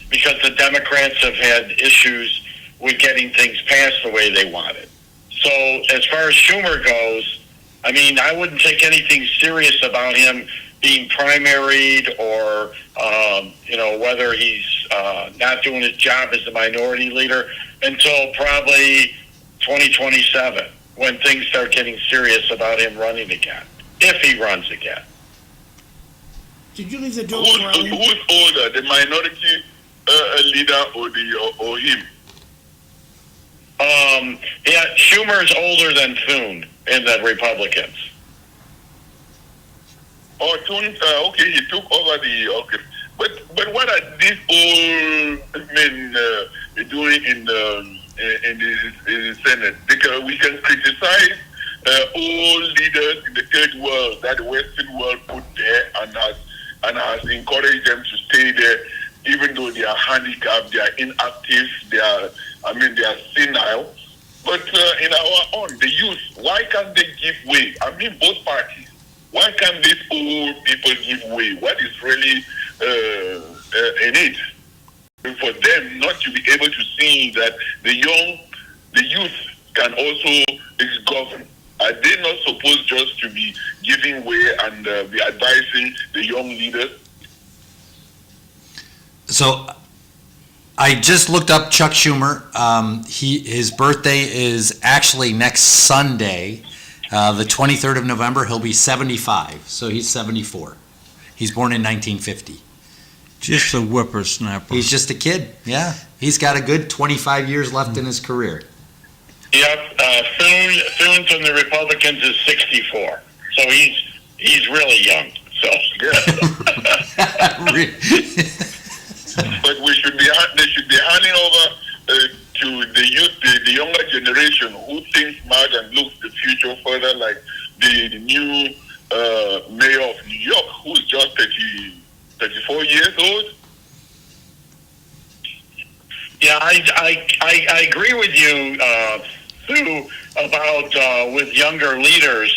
because the Democrats have had issues with getting things passed the way they wanted. So, as far as Schumer goes, I mean, I wouldn't take anything serious about him being primaried or, whether he's not doing his job as the minority leader until probably 2027 when things start getting serious about him running again, if he runs again. Did you leave the door Who's open? older, the minority leader or him? Schumer's older than Thune in the Republicans. Oh, Thune, okay, he took over okay. But what are these old men doing in the Senate? Because we can criticize all leaders in the third world that the Western world put there and has encouraged them to stay there, even though they are handicapped, they are inactive, they are senile. But in our own, the youth, why can't they give way? I mean, both parties. Why can't these old people give way? What is really in it? For them not to be able to see that the youth can also govern. Are they not supposed just to be giving way and be advising the young leaders? So, I just looked up Chuck Schumer. His birthday is actually next Sunday, the 23rd of November. He'll be 75, so he's 74. He's born in 1950. Just a whippersnapper. He's just a kid, yeah. He's got a good 25 years left in his career. Yep, Thune from the Republicans is 64, so he's really young. So, but they should be handing over to the youth, the younger generation who thinks smart and looks the future further, like the new mayor of New York, who's just 34 years old. Yeah, I agree with you, Sue, about with younger leaders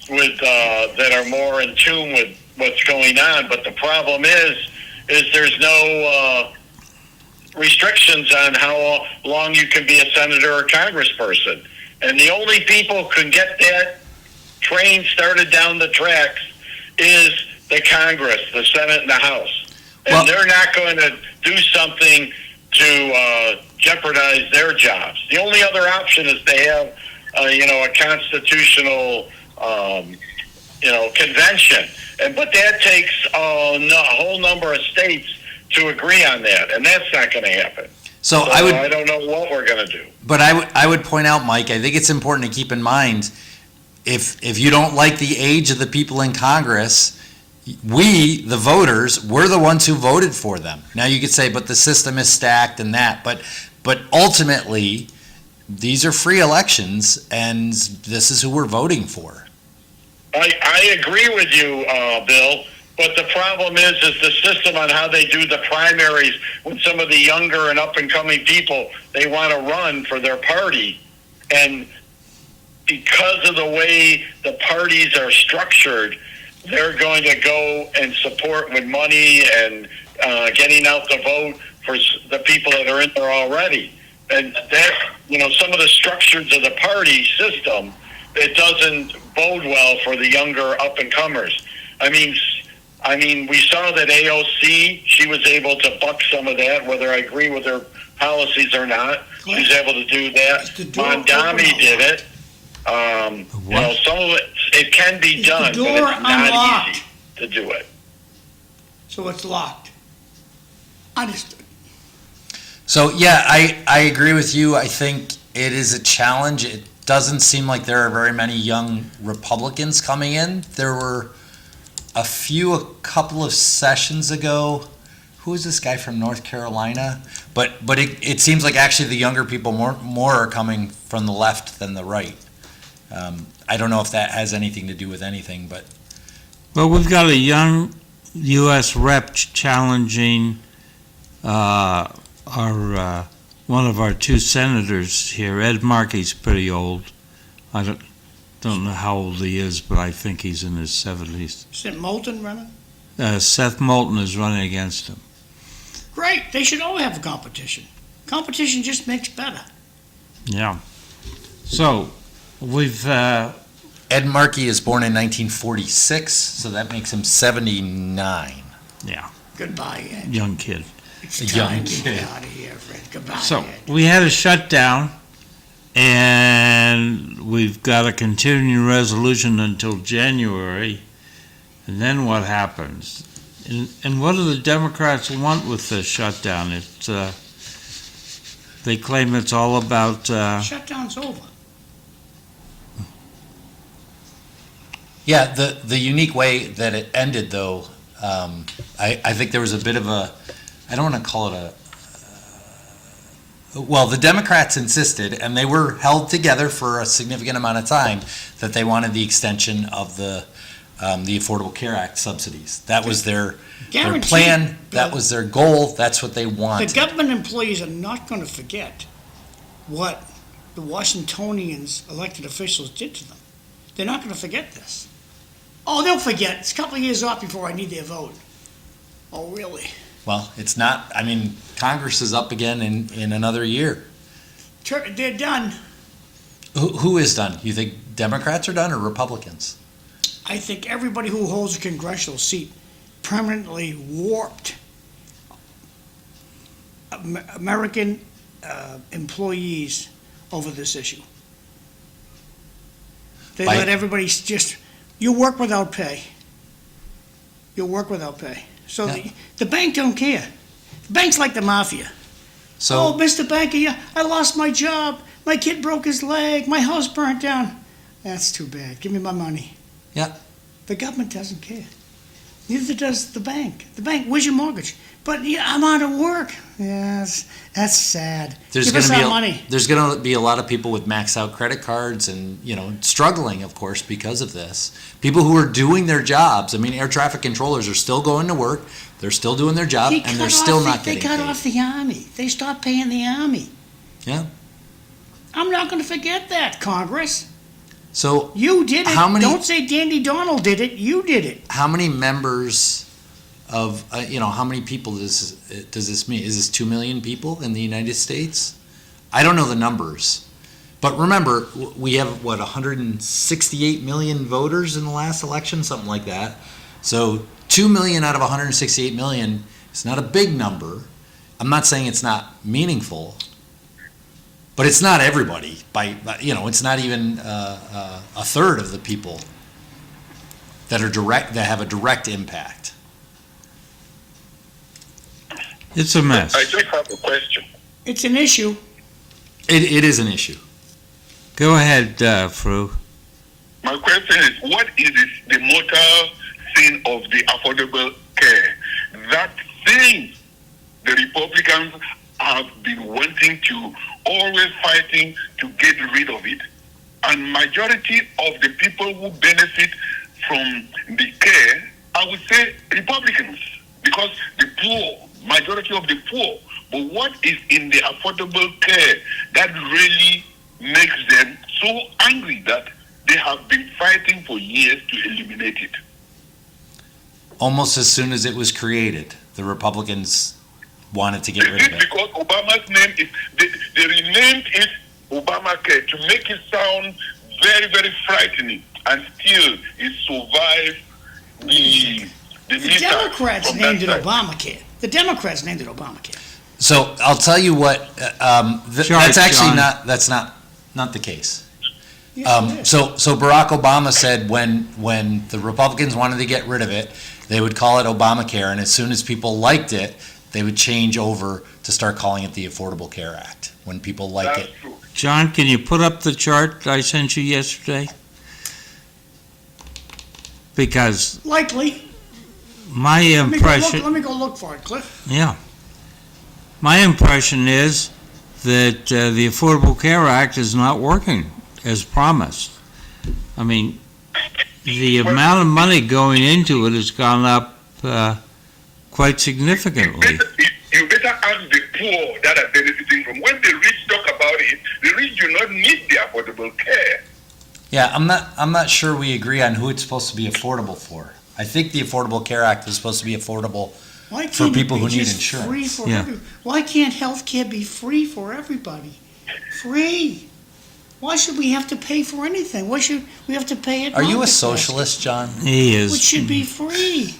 that are more in tune with what's going on. But the problem is there's no restrictions on how long you can be a senator or congressperson. And the only people who can get that train started down the tracks is the Congress, the Senate, and the House. And they're not going to do something to jeopardize their jobs. The only other option is they have, a constitutional, convention. But that takes a whole number of states to agree on that, and that's not going to happen. So I don't know what we're going to do. But I would point out, Mike, I think it's important to keep in mind, if you don't like the age of the people in Congress, we, the voters, we're the ones who voted for them. Now you could say, but the system is stacked and that, but ultimately, these are free elections, and this is who we're voting for. I agree with you, Bill, but the problem is the system on how they do the primaries when some of the younger and up-and-coming people, they want to run for their party, and because of the way the parties are structured, they're going to go and support with money and getting out the vote for the people that are in there already. And that, some of the structures of the party system, it doesn't bode well for the younger up-and-comers. I mean, we saw that AOC, she was able to buck some of that, whether I agree with her policies or not. She was able to do that. Mondami did it. Some of it can be done, but it's not easy to do it. So it's locked. Understood. So, yeah, I agree with you. I think it is a challenge. It doesn't seem like there are very many young Republicans coming in. There were a couple of sessions ago. Who is this guy from North Carolina? But it seems like actually the younger people more are coming from the left than the right. I don't know if that has anything to do with anything, but... Well, we've got a young U.S. rep challenging one of our two senators here. Ed Markey's pretty old. I don't know how old he is, but I think he's in his 70s. Isn't Moulton running? Seth Moulton is running against him. Great. They should all have a competition. Competition just makes better. Yeah. So, we've... Ed Markey is born in 1946, so that makes him 79. Yeah. Goodbye, Ed. Young kid. It's time to get out of here, Fred. Goodbye, So, Ed. we had a shutdown, and we've got a continuing resolution until January, and then what happens? And what do the Democrats want with the shutdown? They claim it's all about... Shutdown's over. Yeah, the unique way that it ended, though, I think there was a bit of a... I don't want to call it well, the Democrats insisted, and they were held together for a significant amount of time, that they wanted the extension of the Affordable Care Act subsidies. That was their plan, that was their goal, that's what they wanted. The government employees are not going to forget what the Washingtonians, elected officials, did to them. They're not going to forget this. Oh, they'll forget. It's a couple of years off before I need their vote. Oh, really? Well, it's not, Congress is up again in another year. They're done. Who is done? You think Democrats are done or Republicans? I think everybody who holds a congressional seat permanently warped American employees over this issue. They let everybody you work without pay. You'll work without pay. So the bank don't care. The bank's like the mafia. So, Mr. Banker, I lost my job. My kid broke his leg. My house burnt down. That's too bad. Give me my money. Yeah. The government doesn't care. Neither does the bank. The bank, where's your mortgage? But yeah, I'm out of work. Yes, that's sad. There's Give going us to be our money. there's going to be a lot of people with maxed out credit cards and, struggling, of course, because of this. People who are doing their jobs. I mean, air traffic controllers are still going to work. They're still doing their job, and they're still not getting paid. They cut off the Army. They stopped paying the Army. Yeah. I'm not going to forget that, Congress. So You did it. How many- Don't say Dandy Donald did it. You did it. how many members of, how many people does this mean? Is this 2 million people in the United States? I don't know the numbers. But remember, we have, 168 million voters in the last election, something like that. So 2 million out of 168 million is not a big number. I'm not saying it's not meaningful, but it's not everybody. It's not even a third of the people that have a direct impact. It's a mess. I just have a question. It's an issue. It is an issue. Go ahead, Fru. My question is, what is the motor thing of the affordable care? That thing the Republicans have been wanting to, always fighting to get rid of it. And majority of the people who benefit from the care, I would say Republicans, because the poor, majority of the poor. But what is in the affordable care that really makes them so angry that they have been fighting for years to eliminate it? Almost as soon as it was created, the Republicans wanted to get Is rid of it it. because Obama's name is, they renamed it Obamacare to make it sound very, very frightening, and still it survived the The mishap Democrats from named that it side. Obamacare. The Democrats named it Obamacare. So I'll tell you what. That's actually John. That's not the case. Yes, it is. So Barack Obama said when the Republicans wanted to get rid of it, they would call it Obamacare, and as soon as people liked it, they would change over to start calling it the Affordable Care Act. When people like That's it. true. John, can you put up the chart I sent you yesterday? Because Likely. my impression... Let me go look for it, Cliff. Yeah. My impression is that the Affordable Care Act is not working as promised. I mean, the amount of money going into it has gone up quite significantly. You better ask the poor that are benefiting from. When the rich talk about it, the rich do not need the affordable care. Yeah, I'm not sure we agree on who it's supposed to be affordable for. I think the Affordable Care Act is supposed to be affordable Why for can't people it be who need just insurance. free for Yeah. Why can't health care be free for everybody? Free. Why should we have to pay for anything? Why should we have to pay it? Are you a market socialist, John? He basket? Which is. should be free.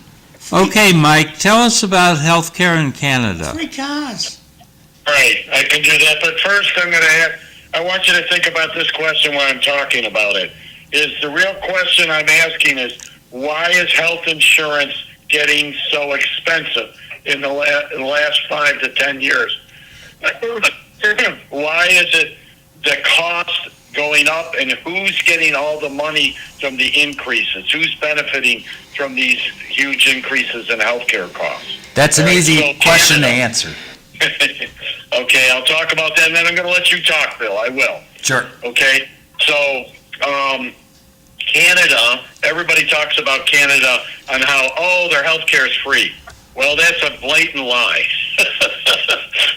Okay, Mike, tell us about healthcare in Canada. Free cars. Right, I can do that. But first, I want you to think about this question while I'm talking about it. Is the real question I'm asking is, why is health insurance getting so expensive in the last 5 to 10 years? Why is it the cost going up, and who's getting all the money from the increases? Who's benefiting from these huge increases in healthcare costs? That's an All right, easy so question to Canada. answer. Okay, I'll talk about that, and then I'm going to let you talk, Bill. I will. Sure. Okay, so Canada, everybody talks about Canada and how, their health care is free. Well, that's a blatant lie.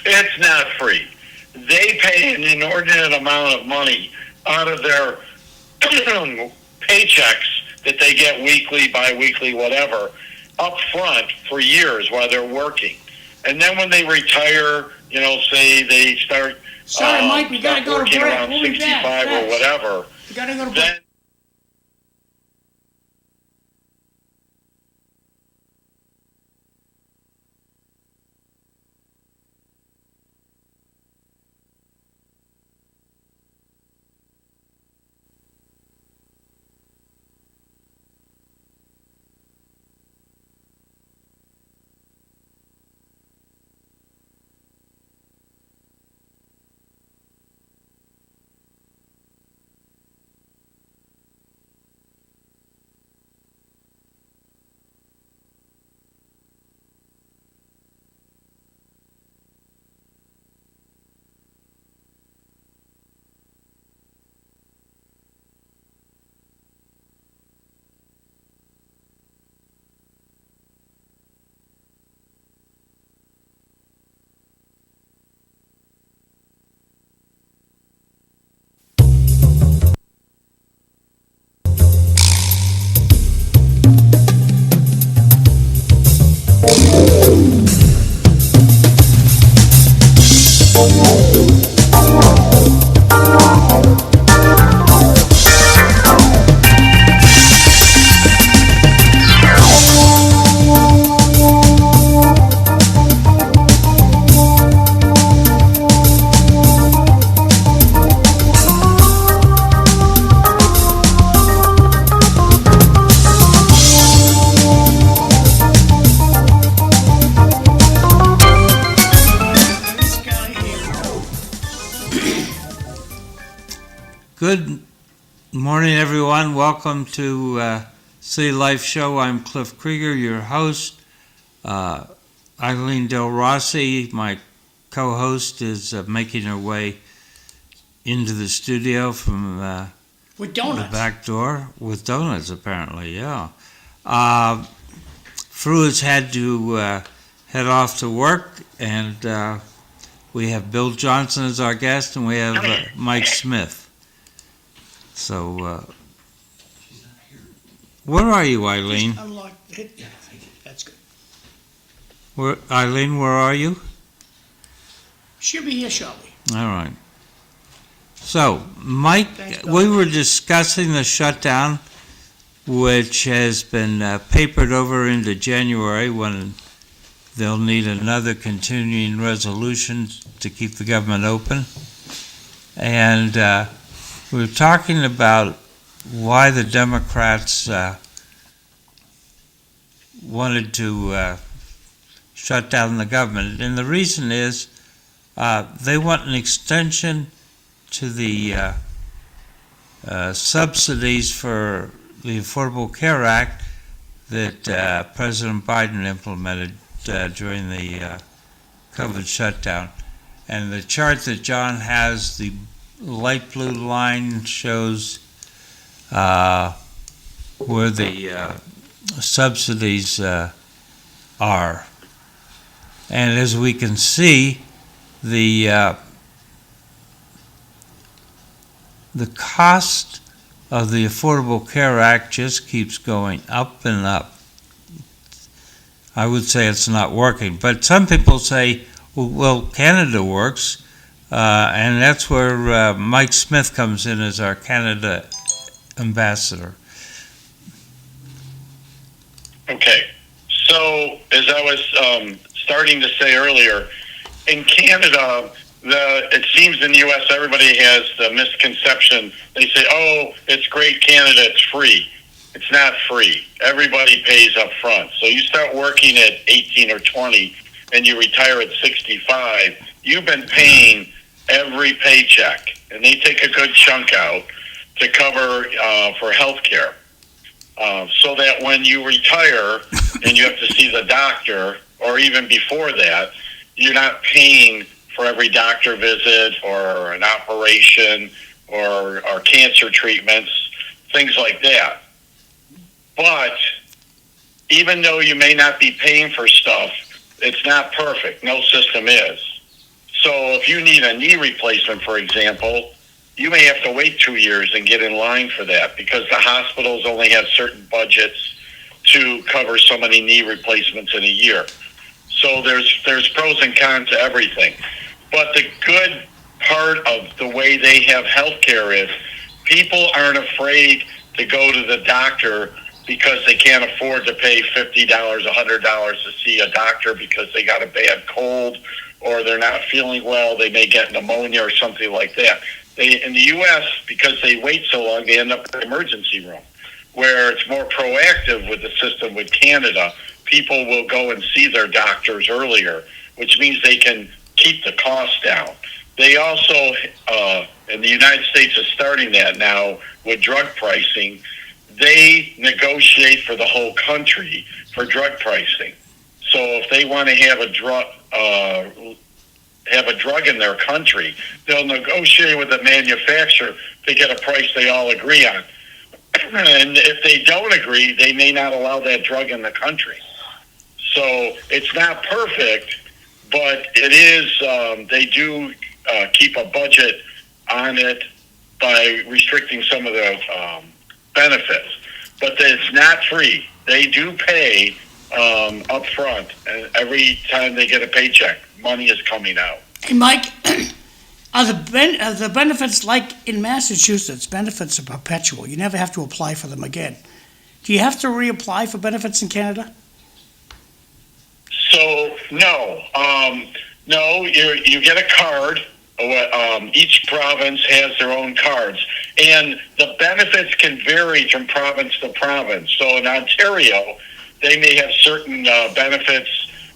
It's not free. They pay an inordinate amount of money out of their paychecks that they get weekly, bi-weekly, whatever, up front for years while they're working. And then when they retire, say they start Sorry, Mike, we gotta start go to working break. around We'll be back. 65 or Thanks. whatever, We gotta go to break. then Good morning, everyone. Welcome to City Life Show. I'm Cliff Krieger, your host. Eileen Delrossi, my co-host, is making her way into the studio from With the donuts. back door with donuts, apparently, yeah. Fru has had to head off to work, and we have Bill Johnson as our guest, and we have Mike Smith. So, where are you, Eileen? Just unlock it. Yeah, that's good. Eileen, where are you? She'll be here shortly. All right. So, Mike, Thanks, Bill. we were discussing the shutdown, which has been papered over into January when they'll need another continuing resolution to keep the government open. And we were talking about why the Democrats wanted to shut down the government. And the reason is they want an extension to the subsidies for the Affordable Care Act that President Biden implemented during the COVID shutdown. And the chart that John has, the light blue line shows where the subsidies are. And as we can see, the cost of the Affordable Care Act just keeps going up and up. I would say it's not working, but some people say, well, Canada works, and that's where Mike Smith comes in as our Canada ambassador. Okay, so as I was starting to say earlier, in Canada, it seems in the U.S. everybody has the misconception. They say, oh, it's great Canada, it's free. It's not free. Everybody pays up front. So you start working at 18 or 20 and you retire at 65, you've been paying every paycheck. And they take a good chunk out to cover for health care. So that when you retire and you have to see the doctor, or even before that, you're not paying for every doctor visit or an operation or cancer treatments, things like that. But even though you may not be paying for stuff, it's not perfect. No system is. So if you need a knee replacement, for example, you may have to wait 2 years and get in line for that because the hospitals only have certain budgets to cover so many knee replacements in a year. So there's pros and cons to everything. But the good part of the way they have healthcare is people aren't afraid to go to the doctor because they can't afford to pay $50, $100 to see a doctor because they got a bad cold or they're not feeling well, they may get pneumonia or something like that. In the U.S., because they wait so long, they end up in the emergency room, where it's more proactive with the system with Canada. People will go and see their doctors earlier, which means they can keep the cost down. They also, and the United States is starting that now with drug pricing, they negotiate for the whole country for drug pricing. So if they want to have a drug in their country, they'll negotiate with the manufacturer to get a price they all agree on. And if they don't agree, they may not allow that drug in the country. So it's not perfect, but it is, they do keep a budget on it by restricting some of the benefits. But it's not free. They do pay up front, and every time they get a paycheck, money is coming out. Hey, Mike, are the benefits like in Massachusetts? Benefits are perpetual. You never have to apply for them again. Do you have to reapply for benefits in Canada? So no, you get a card. Each province has their own cards, and the benefits can vary from province to province. So in Ontario, they may have certain benefits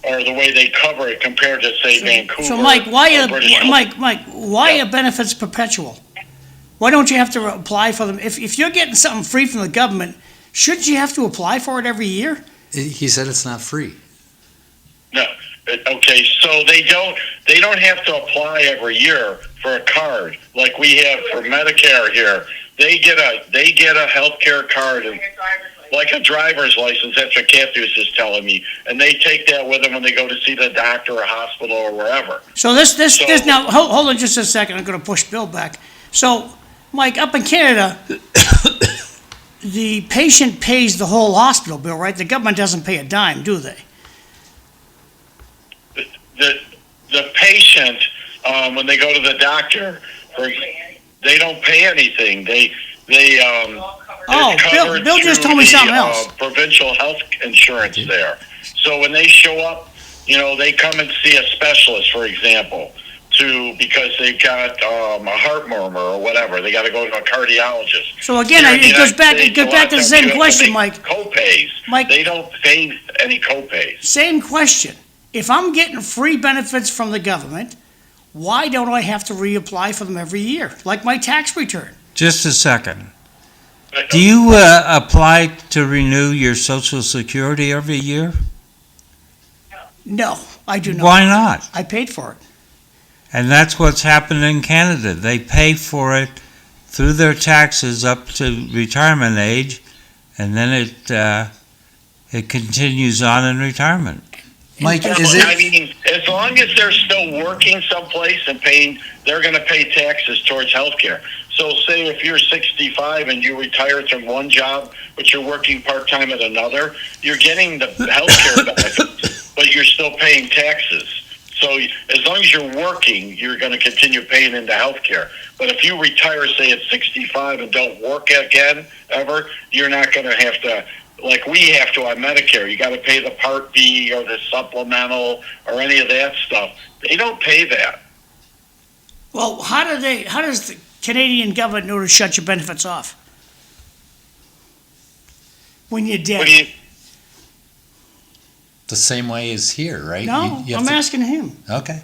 or the way they cover it compared to, say, Vancouver. So, Mike, why or British Columbia. are benefits perpetual? Why don't you have to apply for them? If you're getting something free from the government, shouldn't you have to apply for it every year? He said it's not free. No. Okay, so they don't have to apply every year for a card like we have for Medicare here. They get a health care card, and like a driver's license. That's what Cathy's is telling me, and they take that with them when they go to see the doctor or hospital or wherever. So this now, hold on just a second. I'm going to push Bill back. So, Mike, up in Canada, the patient pays the whole hospital bill, right? The government doesn't pay a dime, do they? The patient, when they go to the doctor, they don't pay anything. Bill just told me something else. Provincial health insurance there. So when they show up, they come and see a specialist, for example, because they've got a heart murmur or whatever. They got to go to a cardiologist. So again, it goes back to the same question, Mike. Copays. Mike, they don't pay any copays. Same question. If I'm getting free benefits from the government, why don't I have to reapply for them every year, like my tax return? Just a second. Do you apply to renew your Social Security every year? No, I do not. Why not? I paid for it. And that's what's happened in Canada. They pay for it through their taxes up to retirement age, and then it continues on in retirement. Mike, I mean, as long as they're still working someplace and paying, they're going to pay taxes towards health care. So say if you're 65 and you retired from one job, but you're working part-time at another, you're getting the health care benefits, but you're still paying taxes. So as long as you're working, you're going to continue paying into health care. But if you retire, say, at 65 and don't work again ever, you're not going to have to, like we have to on Medicare. You got to pay the Part B or the supplemental or any of that stuff. They don't pay that. Well, how does the Canadian government know to shut your benefits off? When you're dead. The same way as here, right? No, I'm asking him. Okay.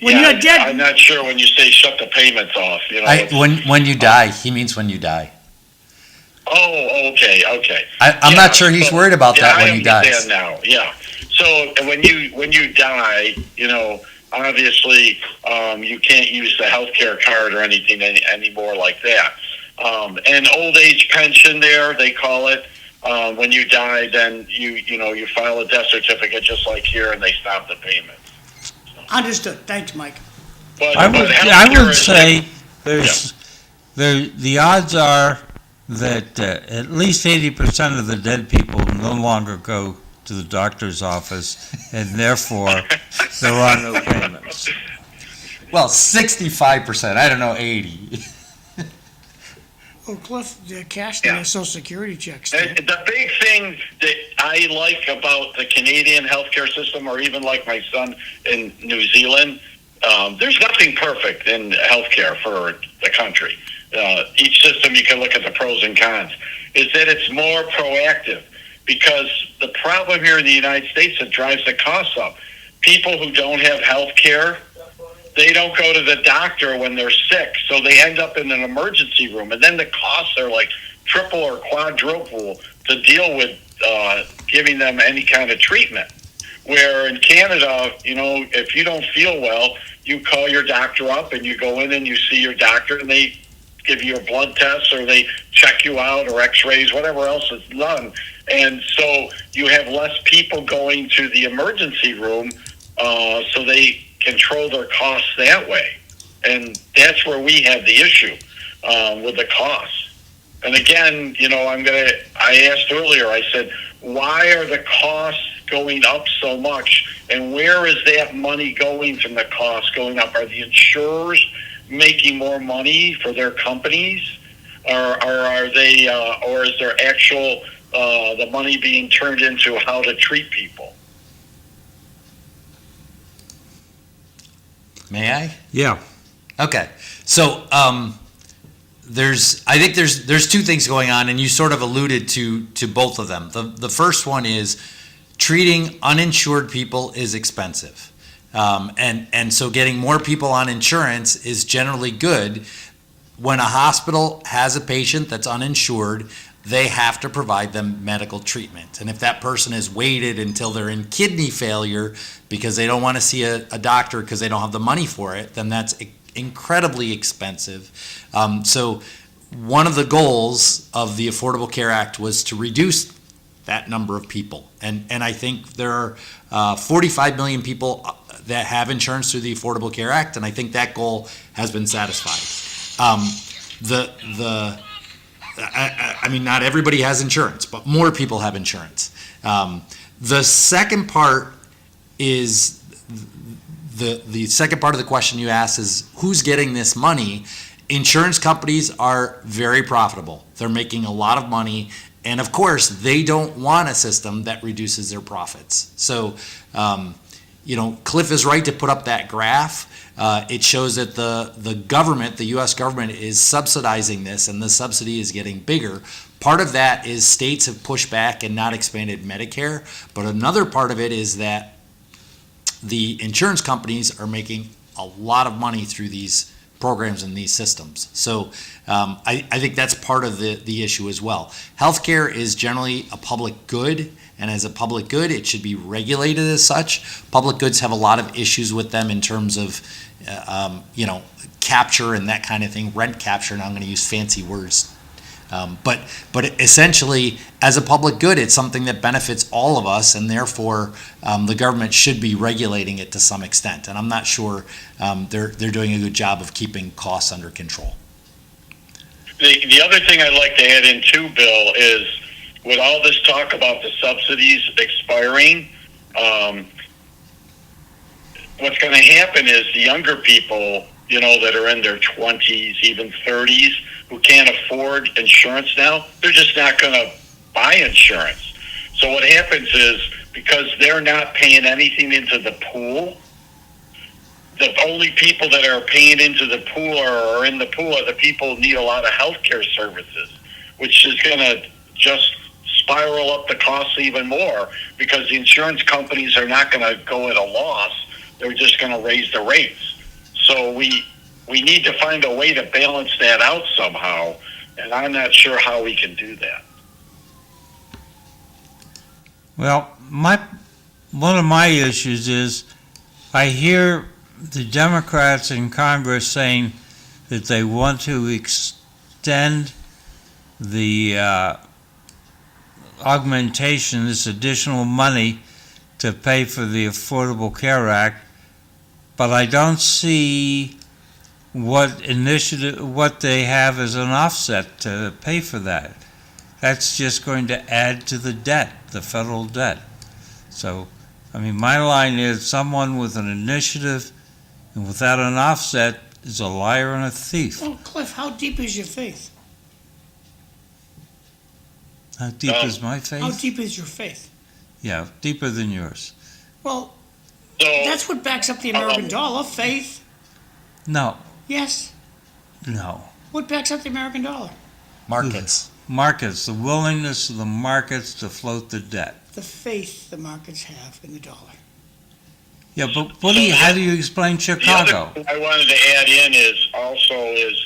When you're dead. I'm not sure when you say shut the payments off. When you die, he means when you die. Oh, okay. I'm not sure he's worried about that when he dies. I understand now. Yeah. So when you die, obviously you can't use the health care card or anything anymore like that. And old age pension there, they call it. When you die, then you file a death certificate just like here, and they stop the payment. Understood. Thanks, Mike. I would say the odds are that at least 80% of the dead people no longer go to the doctor's office, and therefore there are no payments. Well, 65%. I don't know, 80. Well, Cliff, the cash their Social Security checks. The big thing that I like about the Canadian healthcare system, or even like my son in New Zealand, there's nothing perfect in healthcare for the country. Each system, you can look at the pros and cons, is that it's more proactive, because the problem here in the United States that drives the costs up, people who don't have health care, they don't go to the doctor when they're sick, so they end up in an emergency room, and then the costs are like triple or quadruple to deal with giving them any kind of treatment. Where in Canada, if you don't feel well, you call your doctor up and you go in and you see your doctor, and they give you a blood test or they check you out, or x-rays, whatever else is done. And so you have less people going to the emergency room, so they control their costs that way. And that's where we have the issue with the costs. And again, I asked earlier, I said, why are the costs going up so much? And where is that money going from the costs going up? Are the insurers making more money for their companies? Or are they, or is there actual, the money being turned into how to treat people? May I? Yeah. Okay. So I think there's two things going on, and you sort of alluded to both of them. The first one is treating uninsured people is expensive. And so getting more people on insurance is generally good. When a hospital has a patient that's uninsured, they have to provide them medical treatment. And if that person has waited until they're in kidney failure because they don't want to see a doctor because they don't have the money for it, then that's incredibly expensive. So one of the goals of the Affordable Care Act was to reduce that number of people. And I think there are 45 million people that have insurance through the Affordable Care Act, and I think that goal has been satisfied. I mean, not everybody has insurance, but more people have insurance. The second part is the second part of the question you asked is who's getting this money? Insurance companies are very profitable. They're making a lot of money, and of course, they don't want a system that reduces their profits. So, Cliff is right to put up that graph. It shows that the government, the U.S. government, is subsidizing this, and the subsidy is getting bigger. Part of that is states have pushed back and not expanded Medicare, but another part of it is that the insurance companies are making a lot of money through these programs and these systems. So I think that's part of the issue as well. Healthcare is generally a public good, and as a public good, it should be regulated as such. Public goods have a lot of issues with them in terms of, capture and that kind of thing, rent capture, and I'm going to use fancy words. But essentially, as a public good, it's something that benefits all of us, and therefore the government should be regulating it to some extent. And I'm not sure they're doing a good job of keeping costs under control. The other thing I'd like to add in too, Bill, is with all this talk about the subsidies expiring, what's going to happen is the younger people, that are in their 20s, even 30s, who can't afford insurance now, they're just not going to buy insurance. So what happens is, because they're not paying anything into the pool, the only people that are paying into the pool or are in the pool are the people who need a lot of health care services, which is going to just spiral up the costs even more because the insurance companies are not going to go at a loss. They're just going to raise the rates. So we need to find a way to balance that out somehow, and I'm not sure how we can do that. Well, one of my issues is I hear the Democrats in Congress saying that they want to extend the augmentation, this additional money to pay for the Affordable Care Act, but I don't see what they have as an offset to pay for that. That's just going to add to the debt, the federal debt. So, my line is someone with an initiative and without an offset is a liar and a thief. Well, Cliff, how deep is your faith? How deep is my faith? How deep is your faith? Yeah, deeper than yours. Well, So, that's what backs up the American dollar, faith. No, Yes. no. What backs up the American dollar? Markets. Markets, the willingness of the markets to float the debt. The faith the markets have in the dollar. Yeah, but how do you explain the Chicago? other thing I wanted to add in is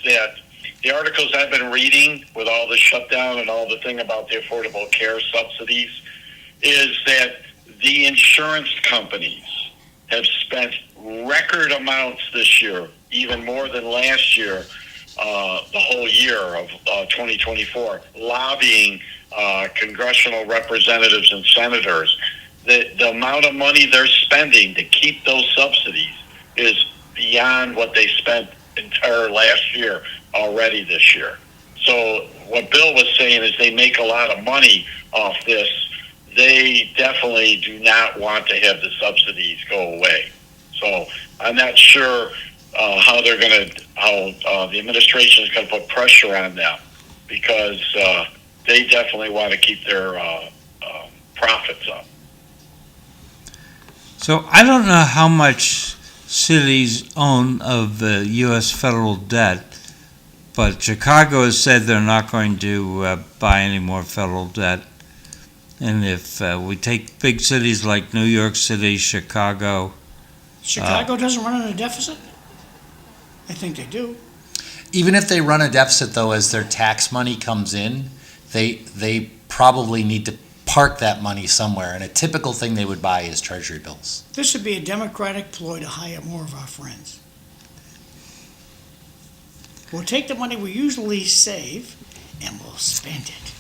that the articles I've been reading with all the shutdown and all the thing about the Affordable Care subsidies is that the insurance companies have spent record amounts this year, even more than last year, the whole year of 2024, lobbying congressional representatives and senators. The amount of money they're spending to keep those subsidies is beyond what they spent entire last year already this year. So what Bill was saying is they make a lot of money off this. They definitely do not want to have the subsidies go away. So I'm not sure how the administration is going to put pressure on them because they definitely want to keep their profits up. So I don't know how much cities own of the U.S. federal debt, but Chicago has said they're not going to buy any more federal debt. And if we take big cities like New York City, Chicago, Chicago doesn't run in a deficit? I think they do. Even if they run a deficit, though, as their tax money comes in, they probably need to park that money somewhere. And a typical thing they would buy is treasury bills. This would be a Democratic ploy to hire more of our friends. We'll take the money we usually save and we'll spend it.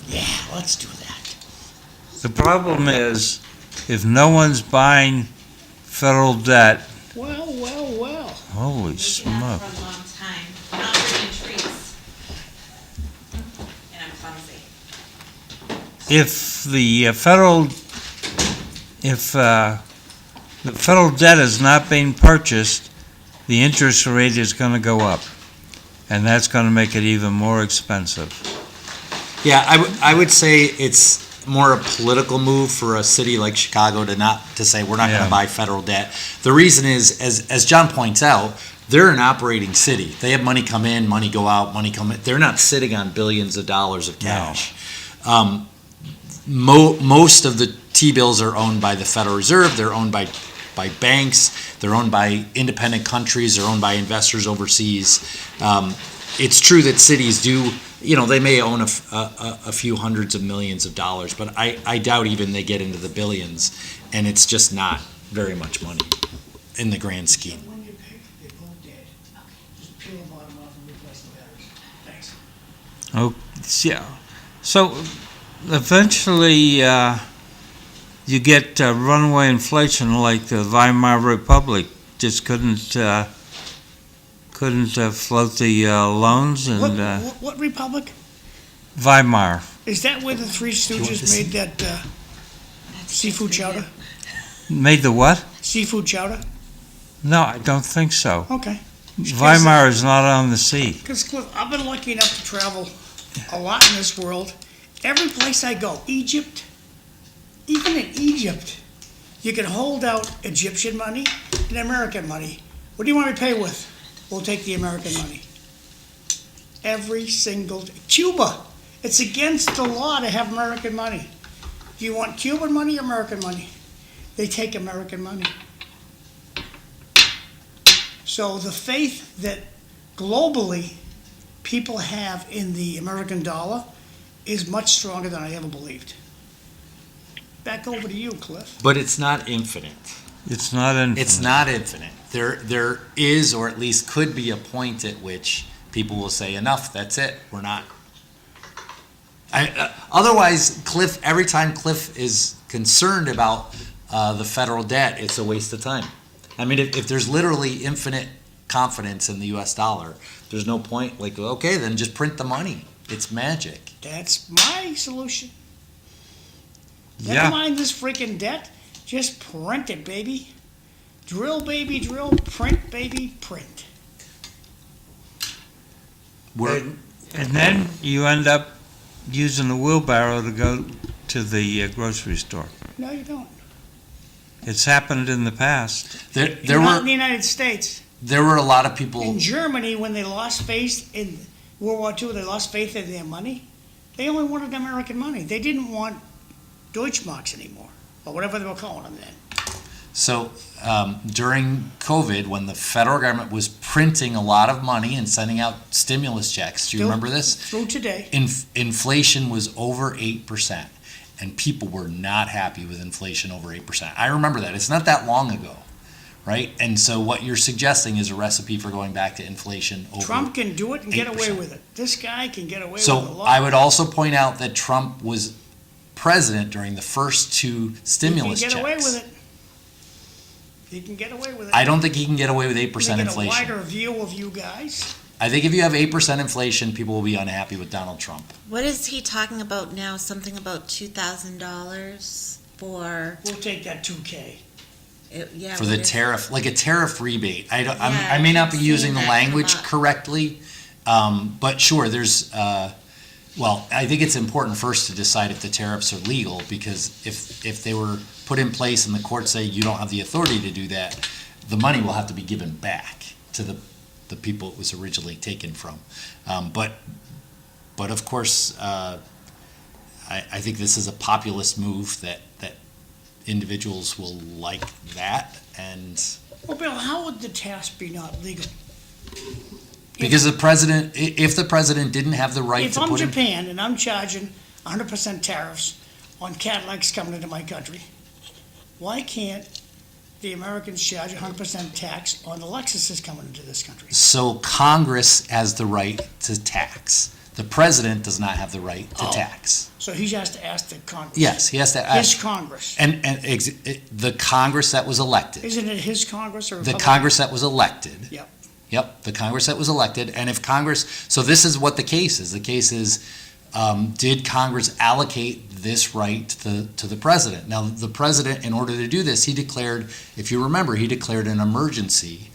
Yeah, let's do that. The problem is, if no one's buying federal debt, Well. holy For smoke. a long time, not bringing trees. And I'm clumsy. If the federal debt is not being purchased, the interest rate is going to go up, and that's going to make it even more expensive. Yeah, I would say it's more a political move for a city like Chicago to say we're not going Yeah. to buy federal debt. The reason is, as John points out, they're an operating city. They have money come in, money go out, money come in. They're not sitting on billions of dollars of cash. Most of the T-bills are owned by the Federal Reserve. They're owned by banks. They're owned by independent countries. They're owned by investors overseas. It's true that cities do, they may own a few hundreds of millions of dollars, but I doubt even they get into the billions, and it's just not very much money in the grand scheme. When you pick, they both dead. Just peel the bottom off and replace the batteries. Thanks. Oh, yeah. So eventually, you get runaway inflation like the Weimar Republic just couldn't float the loans, and What republic? Weimar. Is that where the Three Stooges made that seafood chowder? Made the what? Seafood chowder? No, I don't think so. Okay. Weimar is not on the sea. Because Cliff, I've been lucky enough to travel a lot in this world. Every place I go, Egypt, even in Egypt, you can hold out Egyptian money and American money. What do you want to pay with? We'll take the American money. Every single Cuba, it's against the law to have American money. Do you want Cuban money or American money? They take American money. So the faith that globally people have in the American dollar is much stronger than I ever believed. Back over to you, Cliff. But it's not infinite. It's not infinite. It's not infinite. There is, or at least could be, a point at which people will say, enough, that's it, we're not. Otherwise, every time Cliff is concerned about the federal debt, it's a waste of time. I mean, if there's literally infinite confidence in the U.S. dollar, there's no point, okay, then just print the money. It's magic. That's my solution. Yeah. Never mind this freaking debt. Just print it, baby. Drill, baby, drill. Print, baby, print. And then you end up using a wheelbarrow to go to the grocery store. No, you don't. It's happened in the past. There Not in were the United States. there were a lot of people. In Germany, when they lost faith in World War II, they lost faith in their money. They only wanted American money. They didn't want Deutschmarks anymore, or whatever they were calling them then. So during COVID, when the federal government was printing a lot of money and sending out stimulus checks, do you remember this? Through today. Inflation was over 8%, and people were not happy with inflation over 8%. I remember that. It's not that long ago, right? And so what you're suggesting is a recipe for going back to inflation over Trump can do it and get away 8%. with it. This guy can get away with a So lot. I would also point out that Trump was president during the first two stimulus He checks. can get away with it. He can get away with it. I don't think he can get away with 8% Can he inflation. get a wider view of you guys? I think if you have 8% inflation, people will be unhappy with Donald Trump. What is he talking about now? Something about $2,000 for, We'll take that 2K. yeah. For what the is- tariff, like a tariff rebate. I Yeah, may not I be keep using the seeing that come language up. correctly, but sure, there's, I think it's important first to decide if the tariffs are legal, because if they were put in place and the courts say you don't have the authority to do that, the money will have to be given back to the people it was originally taken from. But of course, I think this is a populist move that individuals will like that, and Well, Bill, how would the task be not legal? because the president, if the president didn't have the right If to I'm put in. Japan and I'm charging 100% tariffs on Cadillacs coming into my country, why can't the Americans charge 100% tax on the Lexuses coming into this country? So Congress has the right to tax. The president does not have the right to Oh. tax. So he has to ask the Congress. Yes, he has to His ask. Congress. And the Congress that was elected, Isn't it his Congress or the Republican? Congress that was elected. Yep. Yep, the Congress that was elected, and if Congress, so this is what the case is. The case is, did Congress allocate this right to the president? Now, the president, in order to do this, he declared, if you remember, he declared an emergency.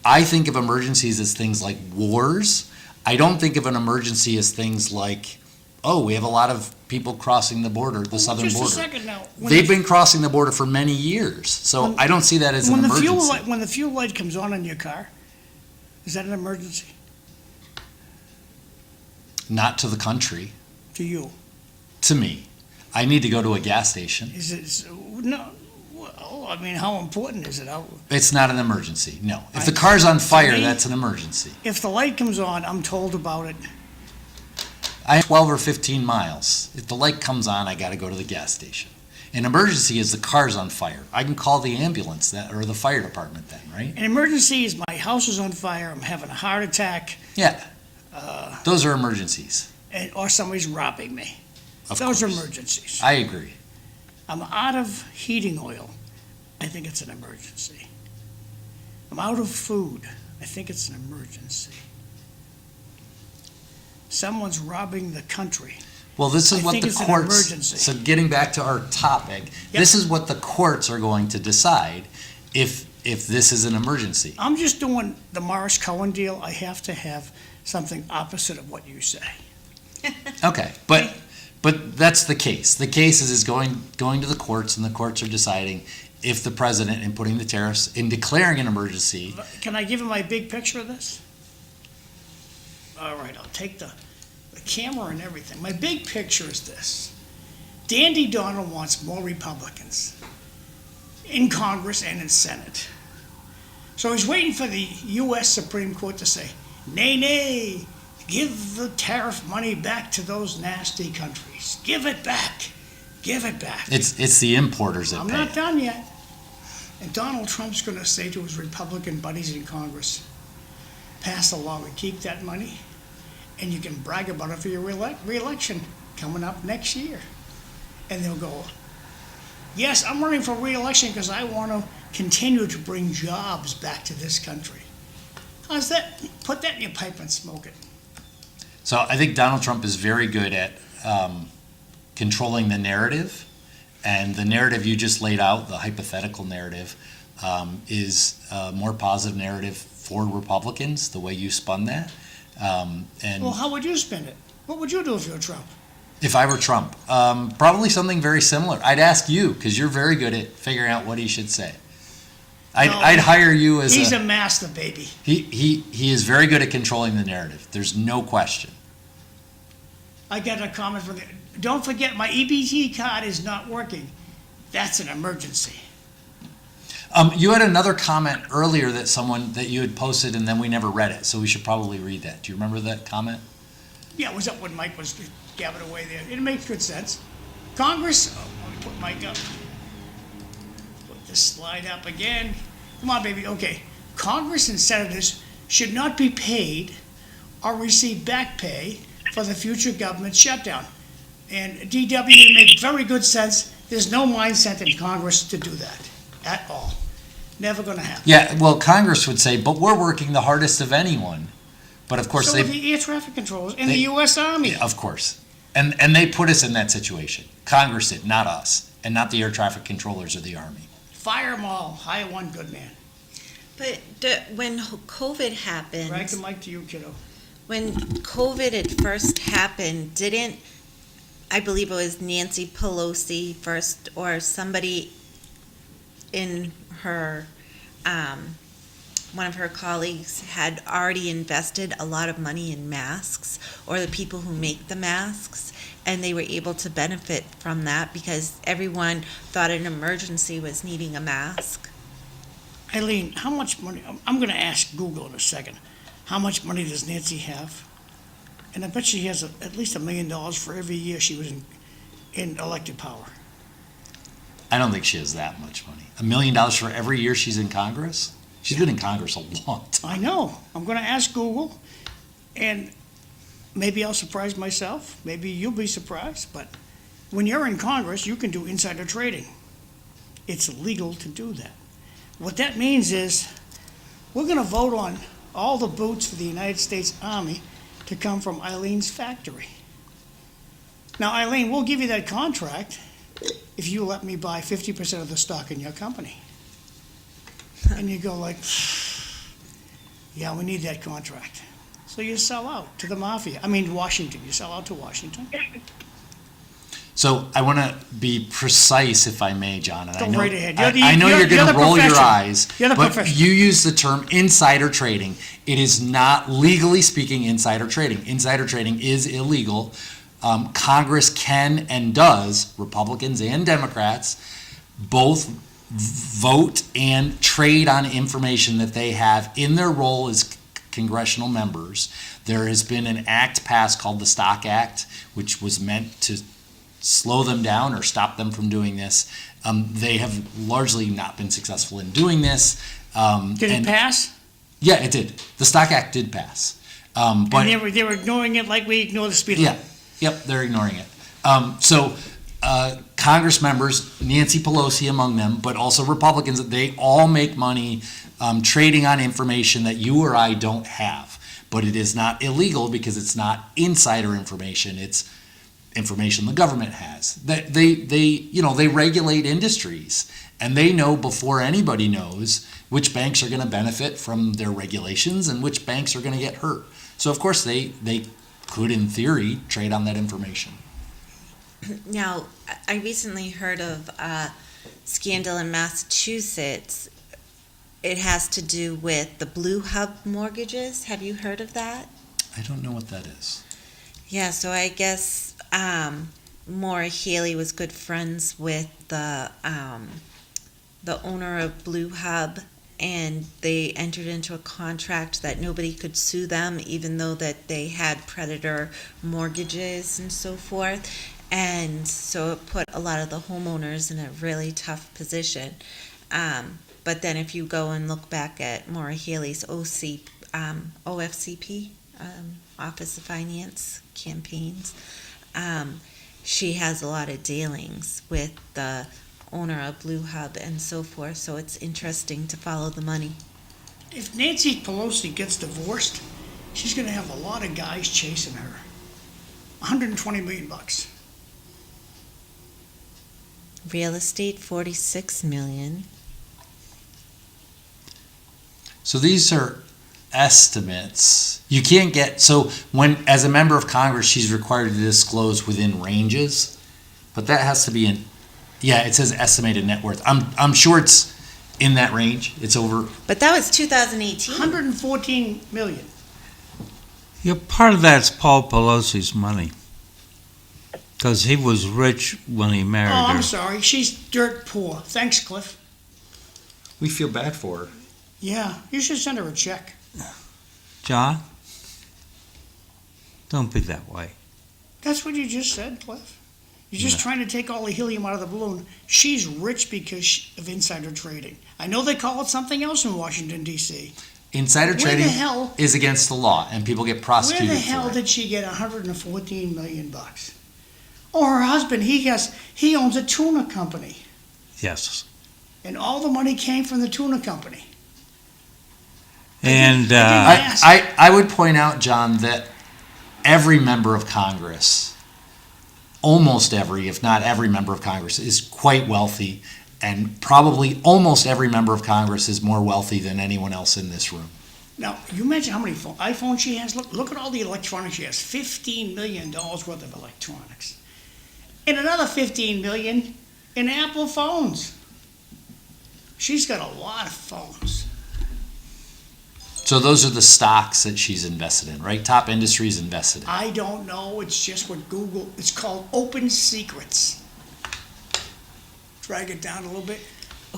I think of emergencies as things like wars. I don't think of an emergency as things like, oh, we have a lot of people crossing the border, the southern Just border. a second now. They've been crossing the border for many years, so I don't see that as an When the emergency. when the fuel light comes on your car, is that an emergency Not to the country, to you? to me. I need to go to a gas station. Is it, no, well, I mean, how important is it? It's not an emergency, no. If the I- car's on fire, me- that's an emergency. If the light comes on, I'm told about it. I have 12 or 15 miles. If the light comes on, I gotta go to the gas station. An emergency is the car's on fire. I can call the ambulance or the fire department then, right? An emergency is my house is on fire, I'm having a heart attack, Yeah. Those are emergencies, or somebody's robbing me. of Those are course. emergencies. I agree. I'm out of heating oil, I think it's an emergency. I'm out of food, I think it's an emergency. Someone's robbing the country. Well, this is I what think the it's an courts, emergency. so getting back to our topic, this is what the courts are going to decide if this is an emergency. I'm just doing the Morris Cohen deal, I have to have something opposite of what you say. Okay, but that's the case. The case is going to the courts, and the courts are deciding if the president, in putting the tariffs, in declaring an emergency. Can I give you my big picture of this? All right, I'll take the camera and everything. My big picture is this. Dandy Donald wants more Republicans in Congress and in Senate. So he's waiting for the U.S. Supreme Court to say, nay, nay, give the tariff money back to those nasty countries. Give it back. Give it back. It's the importers that I'm pay. not done yet. And Donald Trump's going to say to his Republican buddies in Congress, pass a law and keep that money, and you can brag about it for your re-election coming up next year. And they'll go, yes, I'm running for re-election because I want to continue to bring jobs back to this country. How's that? Put that in your pipe and smoke it. So I think Donald Trump is very good at controlling the narrative, and the narrative you just laid out, the hypothetical narrative, is a more positive narrative for Republicans, the way you spun that. And Well, how would you spin it? What would you do if you were Trump? if I were Trump, probably something very similar. I'd ask you, because you're very good at figuring out what he should say. I'd hire you as He's a master, baby. he is very good at controlling the narrative. There's no question. I got a comment from the, don't forget, my EBT card is not working. That's an emergency. You had another comment earlier that you had posted, and then we never read it, so we should probably read that. Do you remember that comment? Yeah, it was up when Mike was gabbing away there. It makes good sense. Congress, let me put Mike up. Put this slide up again. Come on, baby. Okay. Congress and senators should not be paid or receive back pay for the future government shutdown. And DW make very good sense. There's no mindset in Congress to do that at all. Never going to happen. Yeah, well, Congress would say, but we're working the hardest of anyone. But of course, So are the air traffic controllers and the U.S. Army. Of course. And they put us in that situation. Congress did, not us, and not the air traffic controllers or the Army. Fire them all. Hire one good man. But when COVID happened, Drag the mic to you, kiddo. when COVID had first happened, I believe it was Nancy Pelosi first, or somebody in her, one of her colleagues had already invested a lot of money in masks, or the people who make the masks, and they were able to benefit from that because everyone thought an emergency was needing a mask. Eileen, how much money, I'm going to ask Google in a second, how much money does Nancy have? And I bet she has at least $1 million for every year she was in elected power. I don't think she has that much money. $1 million for every year she's in Congress? She's been in Congress a long time. I know. I'm going to ask Google, and maybe I'll surprise myself. Maybe you'll be surprised. But when you're in Congress, you can do insider trading. It's legal to do that. What that means is we're going to vote on all the boots for the United States Army to come from Eileen's factory. Now, Eileen, we'll give you that contract if you let me buy 50% of the stock in your company. And you go like, yeah, we need that contract. So you sell out to the mafia. I mean, Washington. You sell out to Washington. So I want to be precise, if I may, John. And Go I know, right ahead. I know you're going to roll your eyes, You're the but professional. you use the term insider trading. It is not, legally speaking, insider trading. Insider trading is illegal. Congress can and does, Republicans and Democrats, both vote and trade on information that they have in their role as congressional members. There has been an act passed called the Stock Act, which was meant to slow them down or stop them from doing this. They have largely not been successful in doing this. Did it pass? Yeah, it did. The Stock Act did pass. But And they were ignoring it like we ignore the speed yeah, limit. yep, they're ignoring it. So Congress members, Nancy Pelosi among them, but also Republicans, they all make money trading on information that you or I don't have. But it is not illegal because it's not insider information. It's information the government has. They regulate industries, and they know before anybody knows which banks are going to benefit from their regulations and which banks are going to get hurt. So of course they could, in theory, trade on that information. Now, I recently heard of a scandal in Massachusetts. It has to do with the Blue Hub mortgages. Have you heard of that? I don't know what that is. Yeah, so I guess Maura Healey was good friends with the owner of Blue Hub, and they entered into a contract that nobody could sue them, even though that they had predator mortgages and so forth. And so it put a lot of the homeowners in a really tough position. But then if you go and look back at Maura Healey's OFCP, Office of Finance campaigns, she has a lot of dealings with the owner of Blue Hub and so forth, so it's interesting to follow the money. If Nancy Pelosi gets divorced, she's going to have a lot of guys chasing her. $120 million. Real estate, $46 million. So these are estimates. You can't get, so when, as a member of Congress, she's required to disclose within ranges, but that has to be in, yeah, it says estimated net worth. I'm sure it's in that range. It's over. But that was 2018. $114 million. Yeah, part of that's Paul Pelosi's money. Because he was rich when he married Oh, her. I'm sorry. She's dirt poor. Thanks, Cliff. We feel bad for her. Yeah, you should send her a check. John? Don't be that way. That's what you just said, Cliff. You're just trying to take all the helium out of the balloon. She's rich because of insider trading. I know they call it something else in Washington, D.C. Insider Where the trading hell- is against the law, and people get Where prosecuted the hell for it. did she get $114 million? Oh, her husband, he owns a tuna company. Yes. And all the money came from the tuna company. And I would point out, John, that every member of Congress, almost every, if not every member of Congress, is quite wealthy, and probably almost every member of Congress is more wealthy than anyone else in this room. Now, you imagine how many iPhones she has? Look at all the electronics she has. $15 million worth of electronics. And another $15 million in Apple phones. She's got a lot of phones. So those are the stocks that she's invested in, right? Top Industries invested in. I don't know, it's just what Google, it's called Open Secrets. Drag it down a little bit.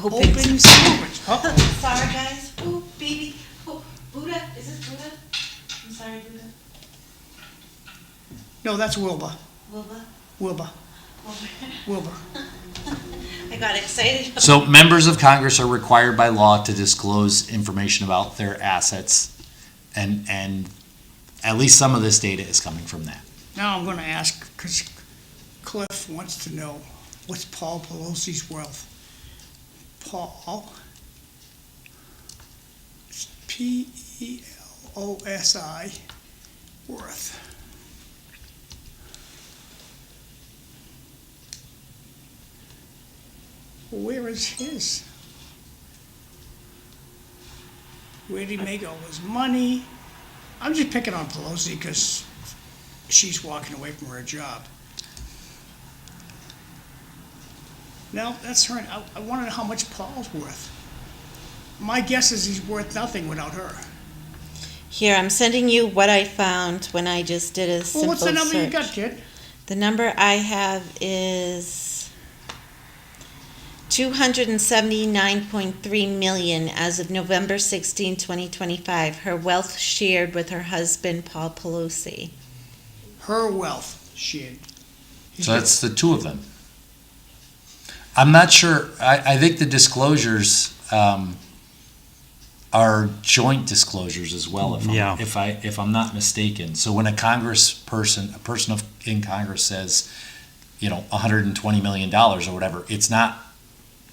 Open Secrets. Uh-oh. Sorry, guys. Ooh, baby. Oh, Buddha. Is it Buddha? I'm sorry, Buddha. No, that's Wilbur. Wilbur. Wilbur. Wilbur. I got excited. So members of Congress are required by law to disclose information about their assets, and at least some of this data is coming from that. Now I'm gonna ask, because Cliff wants to know, what's Paul Pelosi's wealth? Paul, it's Pelosi, worth. Where is his? Where did he make all his money? I'm just picking on Pelosi because she's walking away from her job. No, that's her. I want to know how much Paul's worth. My guess is he's worth nothing without her. Here, I'm sending you what I found when I just did a Well, simple what's the number search. you got, kid? The number I have is 279.3 million as of November 16, 2025. Her wealth shared with her husband, Paul Pelosi. Her wealth shared. So that's the two of them. I'm not sure. I think the disclosures are joint disclosures as well. If I'm not mistaken. So when a person in Congress says, $120 million or whatever, it's not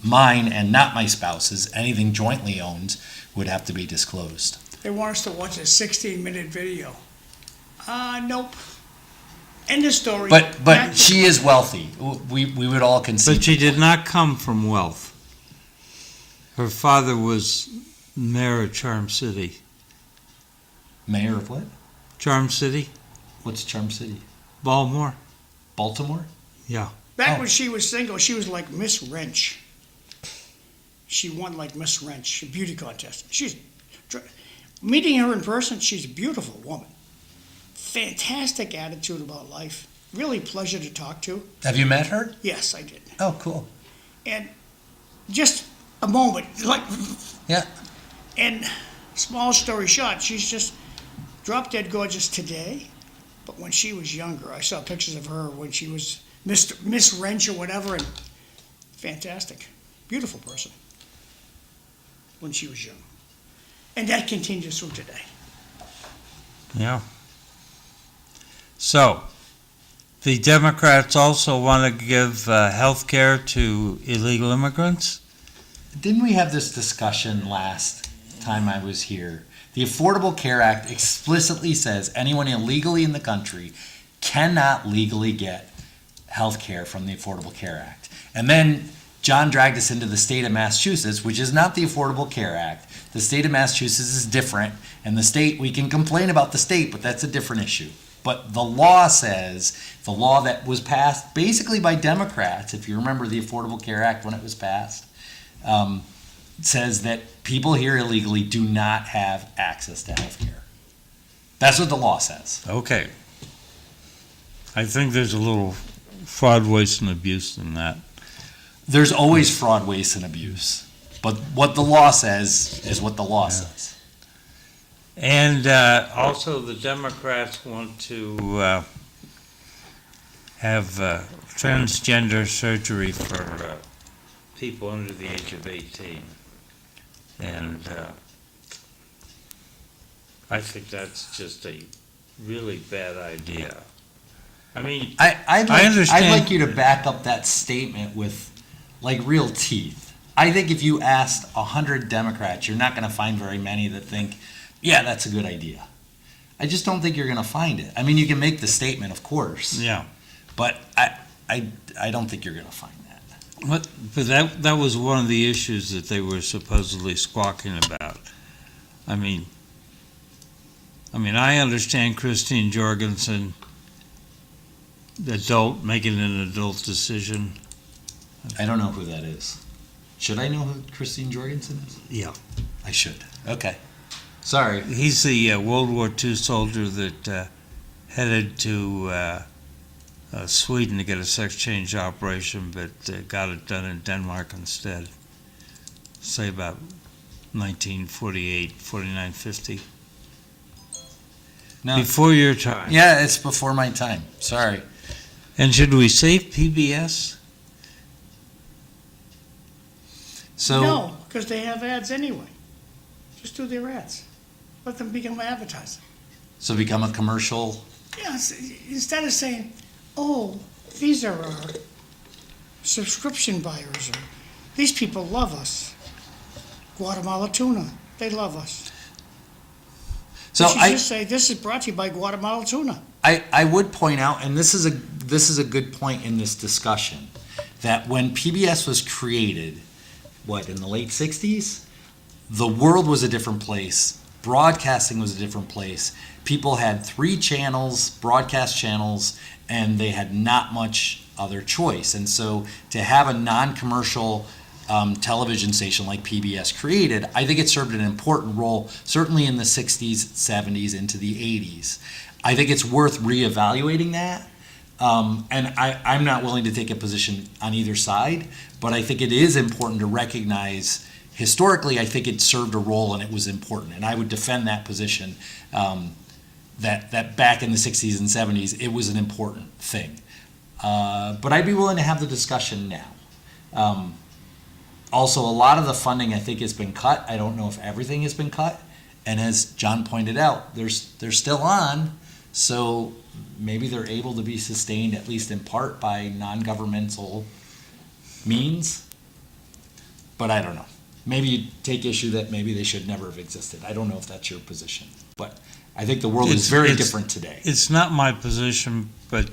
mine and not my spouse's. Anything jointly owned would have to be disclosed. They want us to watch a 16-minute video. Nope. End of story. But she is wealthy. We would all concede. But she did not come from wealth. Her father was mayor of Charm City. Mayor of what? Charm City? What's Charm City? Baltimore? Baltimore? Yeah. Back when she was single, she was like Miss Wrench. She won like Miss Wrench, a beauty contest. Meeting her in person, she's a beautiful woman. Fantastic attitude about life. Really pleasure to talk to. Have you met her? Yes, I did. Oh, cool. And just a moment, Yeah. And small story short, she's just drop dead gorgeous today. But when she was younger, I saw pictures of her when she was Miss Wrench or whatever, and fantastic, beautiful person when she was young. And that continues through today. Yeah. So, the Democrats also want to give health care to illegal immigrants? Didn't we have this discussion last time I was here? The Affordable Care Act explicitly says anyone illegally in the country cannot legally get health care from the Affordable Care Act. And then John dragged us into the state of Massachusetts, which is not the Affordable Care Act. The state of Massachusetts is different, and the state, we can complain about the state, but that's a different issue. But the law says, the law that was passed basically by Democrats, if you remember the Affordable Care Act when it was passed, says that people here illegally do not have access to health care. That's what the law says. Okay. I think there's a little fraud, waste, and abuse in that. There's always fraud, waste, and abuse. But what the law says is what the law says. And also the Democrats want to have transgender surgery for people under the age of 18. And I think that's just a really bad idea. I mean, I'd understand. like you to back up that statement with like real teeth. I think if you asked 100 Democrats, you're not going to find very many that think, yeah, that's a good idea. I just don't think you're going to find it. I mean, you can make the statement, of course. Yeah. But I don't think you're going to find that. But that was one of the issues that they were supposedly squawking about. I mean, I understand Christine Jorgensen, adult, making an adult decision. I don't know who that is. Should I know who Christine Jorgensen is? Yeah. I should. Okay. Sorry. He's the World War II soldier that headed to Sweden to get a sex change operation, but got it done in Denmark instead. Say about 1948, 49, 50. No. Before your time. Yeah, it's before my time. Sorry. And should we save PBS? So No, because they have ads anyway. Just do their ads. Let them become advertising. so become a commercial. Yes, instead of saying, oh, these are our subscription buyers, or these people love us. Guatemala tuna, they love us. So You should just say, this is brought to you by Guatemala tuna. I would point out, and this is a good point in this discussion, that when PBS was created, in the late 60s, the world was a different place. Broadcasting was a different place. People had 3 channels, broadcast channels, and they had not much other choice. And so to have a non-commercial television station like PBS created, I think it served an important role, certainly in the 60s, 70s, into the 80s. I think it's worth reevaluating that. And I'm not willing to take a position on either side, but I think it is important to recognize historically, I think it served a role and it was important. And I would defend that position, that back in the 60s and 70s, it was an important thing. But I'd be willing to have the discussion now. Also, a lot of the funding, I think, has been cut. I don't know if everything has been cut. And as John pointed out, they're still on. So maybe they're able to be sustained, at least in part, by non-governmental means. But I don't know. Maybe you take issue that maybe they should never have existed. I don't know if that's your position. But I think the world is very different today. It's not my position, but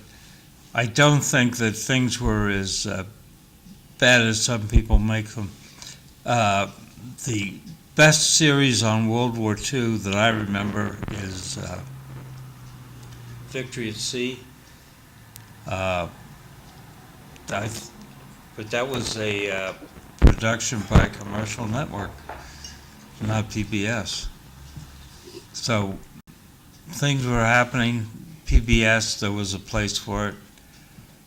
I don't think that things were as bad as some people make them. The best series on World War II that I remember is Victory at Sea. But that was a production by a commercial network, not PBS. So things were happening. PBS, there was a place for it.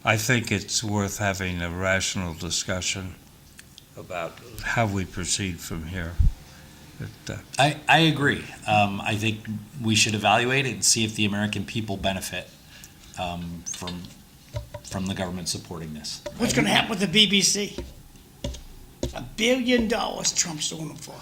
I think it's worth having a rational discussion about how we proceed from here. But, I agree. I think we should evaluate it and see if the American people benefit from the government supporting this. What's going to happen with the BBC? $1 billion Trump's suing them for.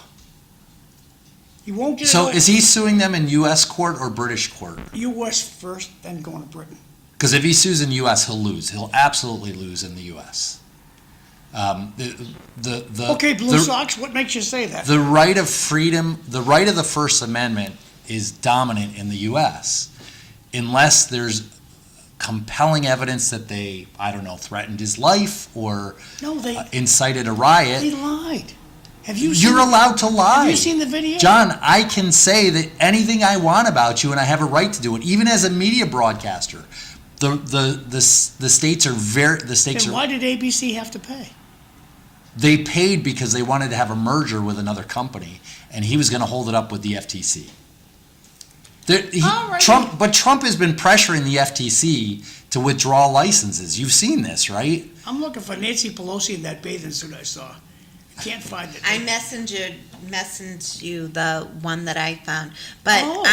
He won't get So it is he suing them in U.S. court or British court? U.S. first, then going to Britain. Because if he sues in U.S., he'll lose. He'll absolutely lose in the U.S. Okay, Blue Sox, what makes you say that? The right of freedom, the right of the First Amendment is dominant in the U.S. unless there's compelling evidence that they, threatened his life or incited a riot. They lied. Have you seen You're allowed to lie. Have you seen the video? John, I can say that anything I want about you, and I have a right to do it, even as a media broadcaster. The states are Then why did ABC have to pay? They paid because they wanted to have a merger with another company, and he was going to hold it up with the FTC. Trump has been pressuring the FTC to withdraw licenses. You've seen this, right? I'm looking for Nancy Pelosi in that bathing suit I saw. I can't find it. I messaged you the one that I found, but all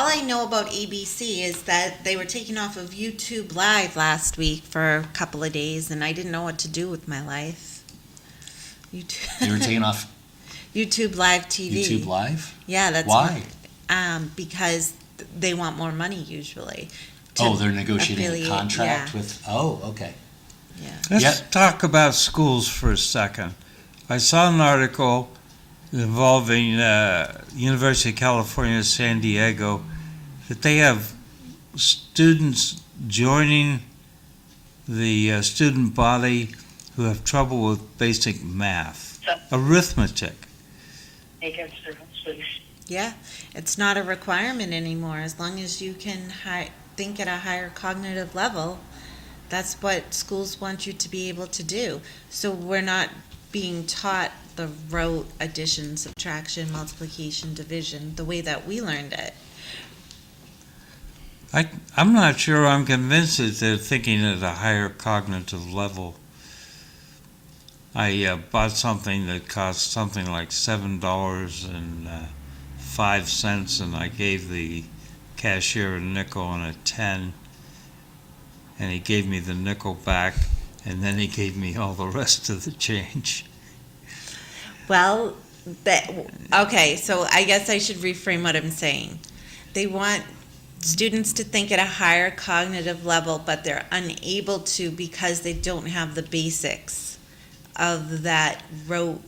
I know about ABC is that they were taken off of YouTube Live last week for a couple of days, and I didn't know what to do with my life. They were taken off YouTube Live TV. YouTube Live? Yeah, that's why. Because they want more money usually. They're negotiating a contract with. Oh, okay. Yeah. Let's talk about schools for a second. I saw an article involving University of California, San Diego, that they have students joining the student body who have trouble with basic math, arithmetic. Yeah, it's not a requirement anymore. As long as you can think at a higher cognitive level, that's what schools want you to be able to do. So we're not being taught the rote addition, subtraction, multiplication, division, the way that we learned it. I'm not sure I'm convinced that they're thinking at a higher cognitive level. I bought something that cost something like $7.05, and I gave the cashier a nickel and a 10, and he gave me the nickel back, and then he gave me all the rest of the change. Well, okay, so I guess I should reframe what I'm saying. They want students to think at a higher cognitive level, but they're unable to because they don't have the basics of that rote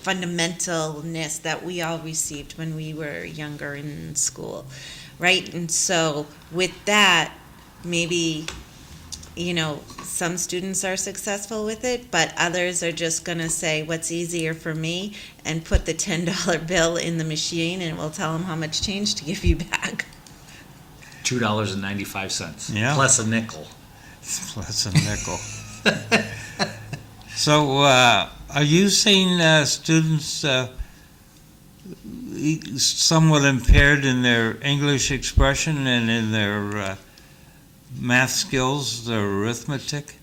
fundamentalness that we all received when we were younger in school, right? And so with that, maybe, some students are successful with it, but others are just going to say, what's easier for me, and put the $10 bill in the machine, and we'll tell them how much change to give you back. $2.95. Yeah. Plus a nickel. Plus a nickel. So, are you seeing students somewhat impaired in their English expression and in their math skills, their arithmetic?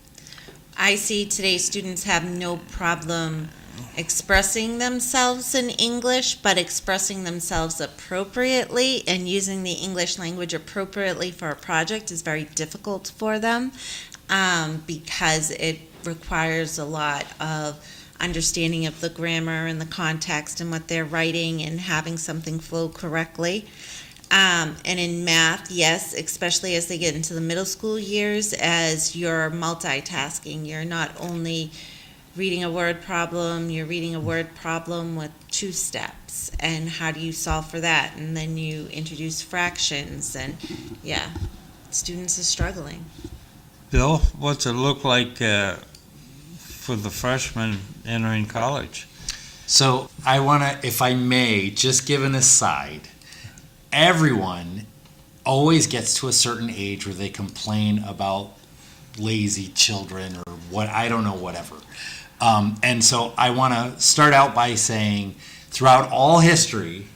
I see today's students have no problem expressing themselves in English, but expressing themselves appropriately and using the English language appropriately for a project is very difficult for them, because it requires a lot of understanding of the grammar and the context and what they're writing and having something flow correctly. And in math, yes, especially as they get into the middle school years, as you're multitasking, you're not only reading a word problem, you're reading a word problem with 2 steps, and how do you solve for that? And then you introduce fractions, and students are struggling. Bill, what's it look like for the freshmen entering college? So I want to, if I may, just give an aside. Everyone always gets to a certain age where they complain about lazy children or whatever. And so I want to start out by saying, throughout all history,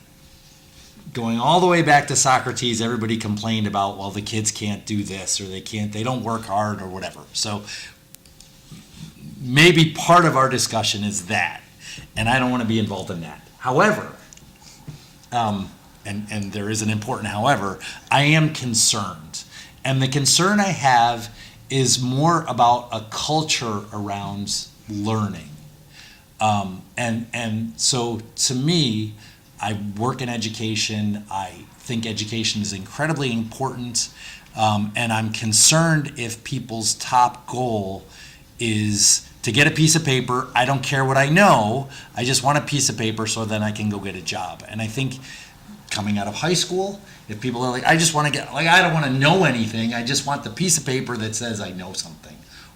going all the way back to Socrates, everybody complained about, well, the kids can't do this, or they don't work hard, or whatever. So maybe part of our discussion is that, and I don't want to be involved in that. However, and there is an important however, I am concerned. And the concern I have is more about a culture around learning. And so to me, I work in education. I think education is incredibly important. And I'm concerned if people's top goal is to get a piece of paper. I don't care what I know. I just want a piece of paper so then I can go get a job. And I think coming out of high school, if people are like, I just want to get, I don't want to know anything. I just want the piece of paper that says I know something.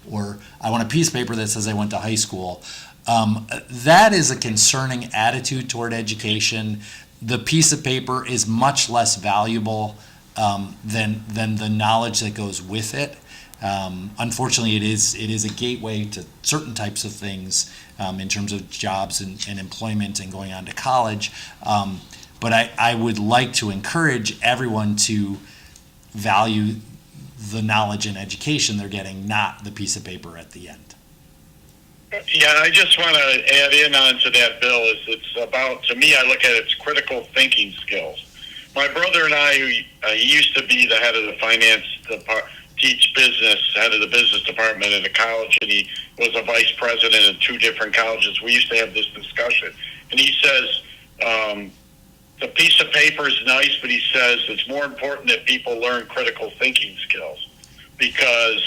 Or I want a piece of paper that says I went to high school. That is a concerning attitude toward education. The piece of paper is much less valuable than the knowledge that goes with it. Unfortunately, it is a gateway to certain types of things in terms of jobs and employment and going on to college. But I would like to encourage everyone to value the knowledge and education they're getting, not the piece of paper at the end. Yeah, I just want to add in onto that, Bill, is it's about, to me, I look at it's critical thinking skills. My brother and I, he used to be the head of the finance department, teach business, head of the business department at a college, and he was a vice president in 2 different colleges. We used to have this discussion, and he says, the piece of paper is nice, but he says it's more important that people learn critical thinking skills, because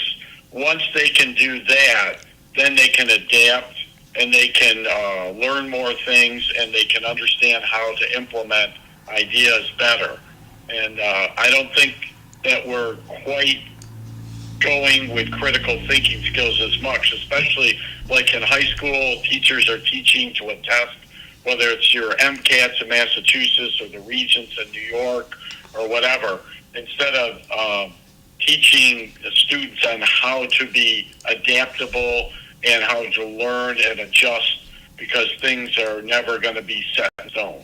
once they can do that, then they can adapt and they can learn more things and they can understand how to implement ideas better. And I don't think that we're quite going with critical thinking skills as much, especially like in high school, teachers are teaching to a test, whether it's your MCATs in Massachusetts or the Regents in New York or whatever, instead of teaching the students on how to be adaptable and how to learn and adjust because things are never going to be set in stone.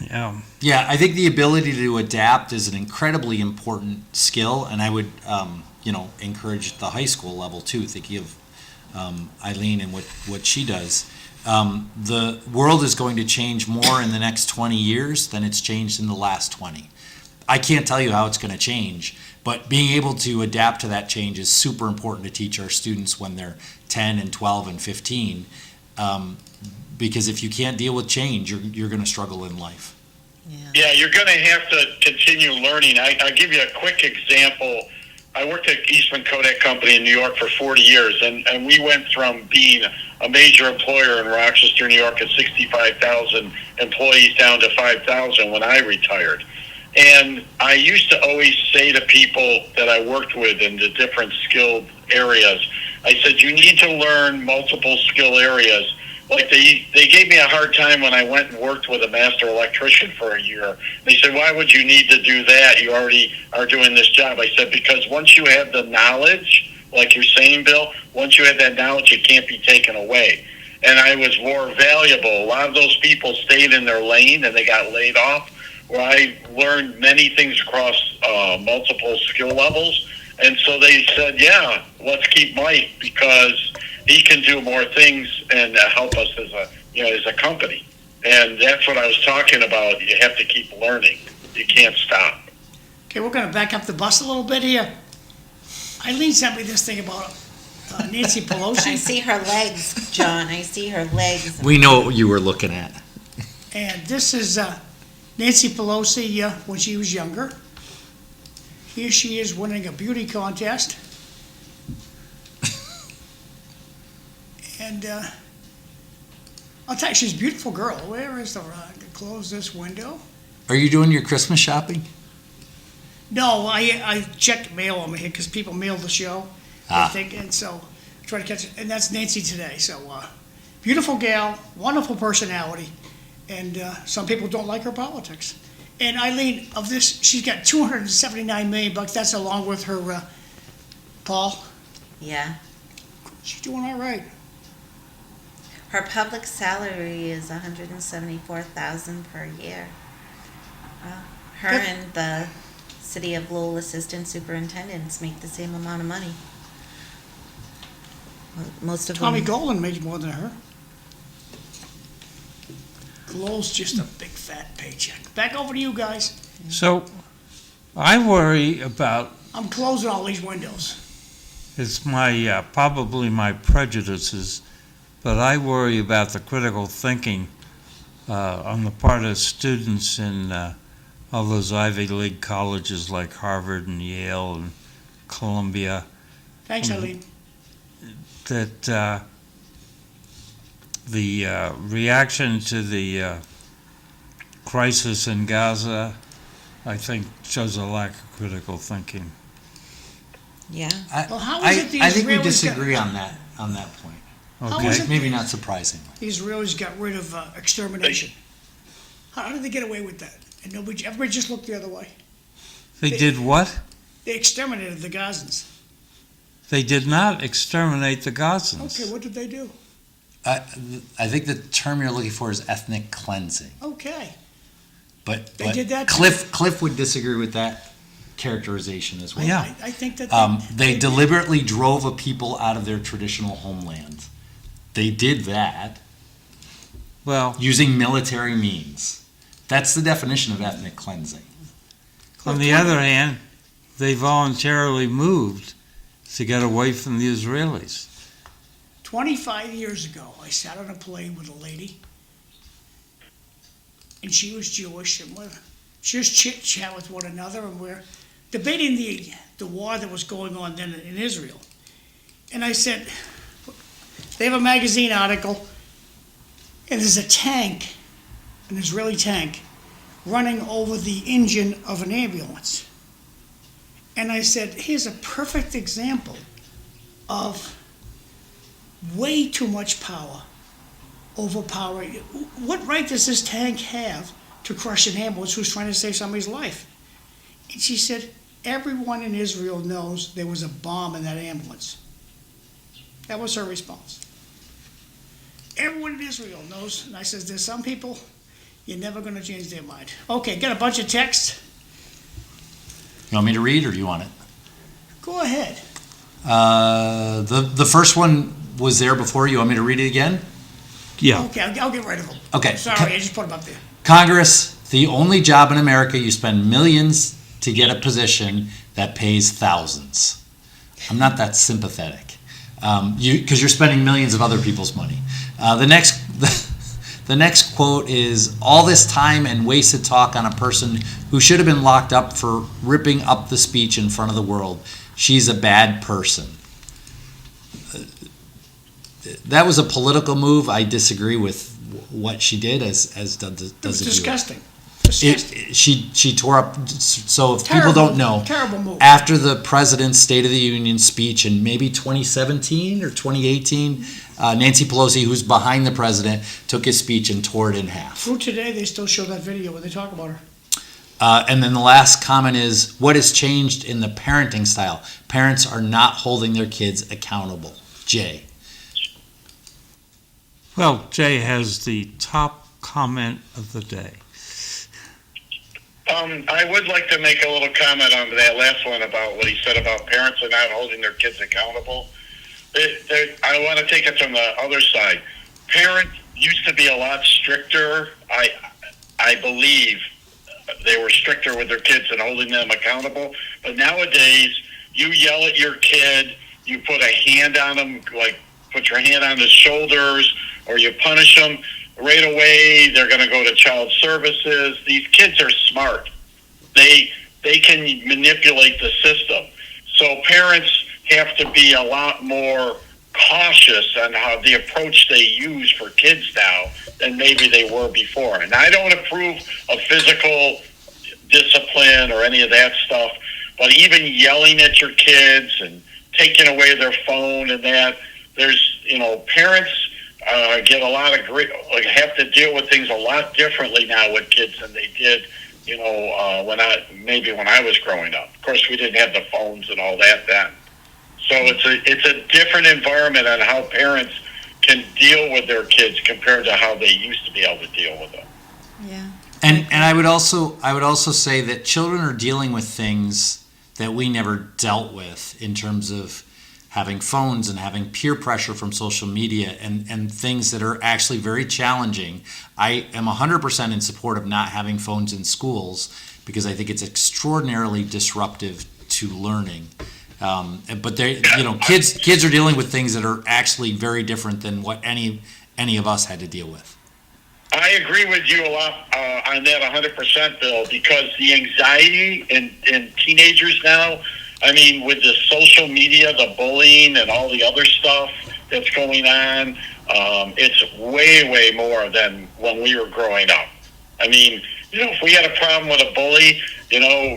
Yeah. Yeah, I think the ability to adapt is an incredibly important skill, and I would, encourage the high school level too. Thinking of Eileen and what she does. The world is going to change more in the next 20 years than it's changed in the last 20. I can't tell you how it's going to change, but being able to adapt to that change is super important to teach our students when they're 10 and 12 and 15. Because if you can't deal with change, you're going to struggle in life. Yeah, you're going to have to continue learning. I'll give you a quick example. I worked at Eastman Kodak Company in New York for 40 years, and we went from being a major employer in Rochester, New York, at 65,000 employees down to 5,000 when I retired. And I used to always say to people that I worked with in the different skilled areas, I said, you need to learn multiple skill areas. Like they gave me a hard time when I went and worked with a master electrician for a year. They said, why would you need to do that? You already are doing this job. I said, because once you have the knowledge, like you're saying, Bill, once you have that knowledge, it can't be taken away. And I was more valuable. A lot of those people stayed in their lane and they got laid off, where I learned many things across multiple skill levels. And so they said, yeah, let's keep Mike because he can do more things and help us as a company. And that's what I was talking about. You have to keep learning. You can't stop. Okay, we're going to back up the bus a little bit here. Eileen sent me this thing about Nancy Pelosi. I see her legs, John. I see her legs. We know what you were looking at. And this is Nancy Pelosi when she was younger. Here she is winning a beauty contest. And I'll tell you, she's a beautiful girl. Where is the close this window? Are you doing your Christmas shopping? No, I checked mail on me here because people mail the show. I think, and so I try to catch it. And that's Nancy today. So beautiful gal, wonderful personality, and some people don't like her politics. And Eileen, of this, she's got $279 million. That's along with her Paul. Yeah. She's doing all right. Her public salary is $174,000 per year. Her and the City of Lowell assistant superintendents make the same amount of money. Most of Tommy them. Golden made more than her. Lowell's just a big fat paycheck. Back over to you guys. So I worry about, I'm closing all these windows. it's my, probably my prejudices, but I worry about the critical thinking on the part of students in all those Ivy League colleges like Harvard and Yale and Columbia, Thanks, Eileen. that the reaction to the crisis in Gaza, I think, shows a lack of critical thinking. Yeah. Well, how is it the I think we Israelis disagree on that point. How Okay. is it Maybe not surprisingly. the Israelis got rid of extermination? How did they get away with that? And everybody just looked the other way. They did what? They exterminated the Gazans. They did not exterminate the Gazans. Okay, what did they do? I think the term you're looking for is ethnic cleansing. Okay. But They did that too. Cliff would disagree with that characterization as well. Yeah. I think that They deliberately drove a people out of their traditional homeland. They did that Well, using military means. That's the definition of ethnic cleansing. on the other hand, they voluntarily moved to get away from the Israelis. 25 years ago, I sat on a plane with a lady, and she was Jewish, and we're just chit-chat with one another, and we're debating the war that was going on then in Israel. And I said, they have a magazine article, and there's a tank, an Israeli tank, running over the engine of an ambulance. And I said, here's a perfect example of way too much power, overpowering. What right does this tank have to crush an ambulance who's trying to save somebody's life? And she said, everyone in Israel knows there was a bomb in that ambulance. That was her response. everyone in Israel knows, and I says, there's some people, you're never gonna change their mind. Okay, got a bunch of texts. You want me to read, or do you want it? Go ahead. The first one was there before. You want me to read it again? Yeah. Okay, I'll get rid of them. Okay. Sorry, I just put them up there. Congress, the only job in America you spend millions to get a position that pays thousands. I'm not that sympathetic, because you're spending millions of other people's money. The next quote is, all this time and wasted talk on a person who should have been locked up for ripping up the speech in front of the world. She's a bad person. That was a political move. I disagree with what she did, as does It was the viewer. disgusting. Disgusting. She tore up. So if Terrible, people don't know, terrible move. after the president's State of the Union speech in maybe 2017 or 2018, Nancy Pelosi, who's behind the president, took his speech and tore it in half. Through today, they still show that video where they talk about her. And then the last comment is, what has changed in the parenting style? Parents are not holding their kids accountable. Jay. Well, Jay has the top comment of the day. I would like to make a little comment on that last one about what he said about parents are not holding their kids accountable. I want to take it from the other side. Parents used to be a lot stricter. I believe they were stricter with their kids and holding them accountable. But nowadays, you yell at your kid, you put a hand on them, like put your hand on his shoulders, or you punish them. Right away, they're going to go to child services. These kids are smart. They can manipulate the system. So parents have to be a lot more cautious on how the approach they use for kids now than maybe they were before. And I don't approve of physical discipline or any of that stuff, but even yelling at your kids and taking away their phone and that, there's, parents get a lot of have to deal with things a lot differently now with kids than they did, when I was growing up. Of course, we didn't have the phones and all that then. So it's a different environment on how parents can deal with their kids compared to how they used to be able to deal with them. Yeah. And I would also say that children are dealing with things that we never dealt with in terms of having phones and having peer pressure from social media and things that are actually very challenging. I am 100% in support of not having phones in schools because I think it's extraordinarily disruptive to learning. But kids are dealing with things that are actually very different than what any of us had to deal with. I agree with you a lot on that 100%, Bill, because the anxiety in teenagers now, with the social media, the bullying, and all the other stuff that's going on, it's way, way more than when we were growing up. If we had a problem with a bully,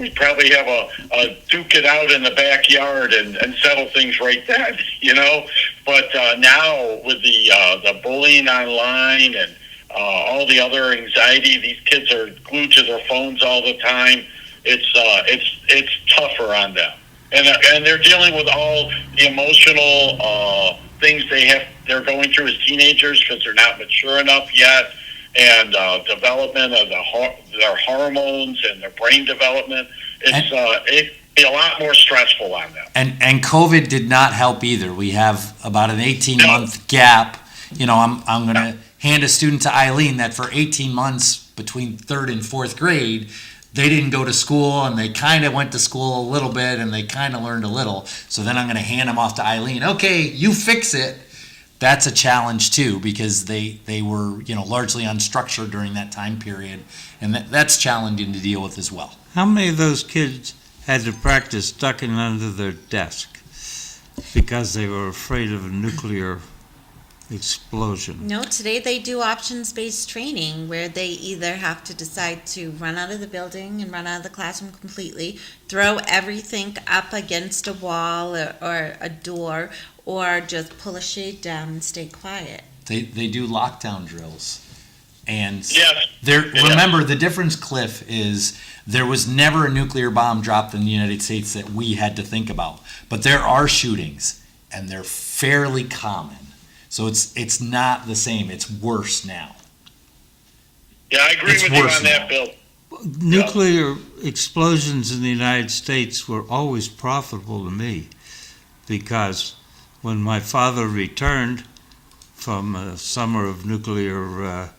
we'd probably have a duke it out in the backyard and settle things right then, But now with the bullying online and all the other anxiety, these kids are glued to their phones all the time. It's tougher on them. And they're dealing with all the emotional things they're going through as teenagers because they're not mature enough yet, and development of their hormones and their brain development. It's a lot more stressful on them. And COVID did not help either. We have about an 18-month gap. I'm going to hand a student to Eileen that for 18 months between 3rd and 4th grade, they didn't go to school, and they kind of went to school a little bit, and they kind of learned a little. So then I'm going to hand them off to Eileen. Okay, you fix it. That's a challenge too, because they were largely unstructured during that time period, and that's challenging to deal with as well. How many of those kids had to practice ducking under their desk because they were afraid of a nuclear explosion? No, today they do options-based training where they either have to decide to run out of the building and run out of the classroom completely, throw everything up against a wall or a door, or just pull a shade down and stay quiet. They do lockdown drills. And yes. Remember, the difference, Cliff, is there was never a nuclear bomb dropped in the United States that we had to think about. But there are shootings, and they're fairly common. So it's not the same. It's worse now. Yeah, I agree It's with you worse on that, now. Bill. Nuclear explosions in the United States were always profitable to me because when my father returned from a summer of nuclear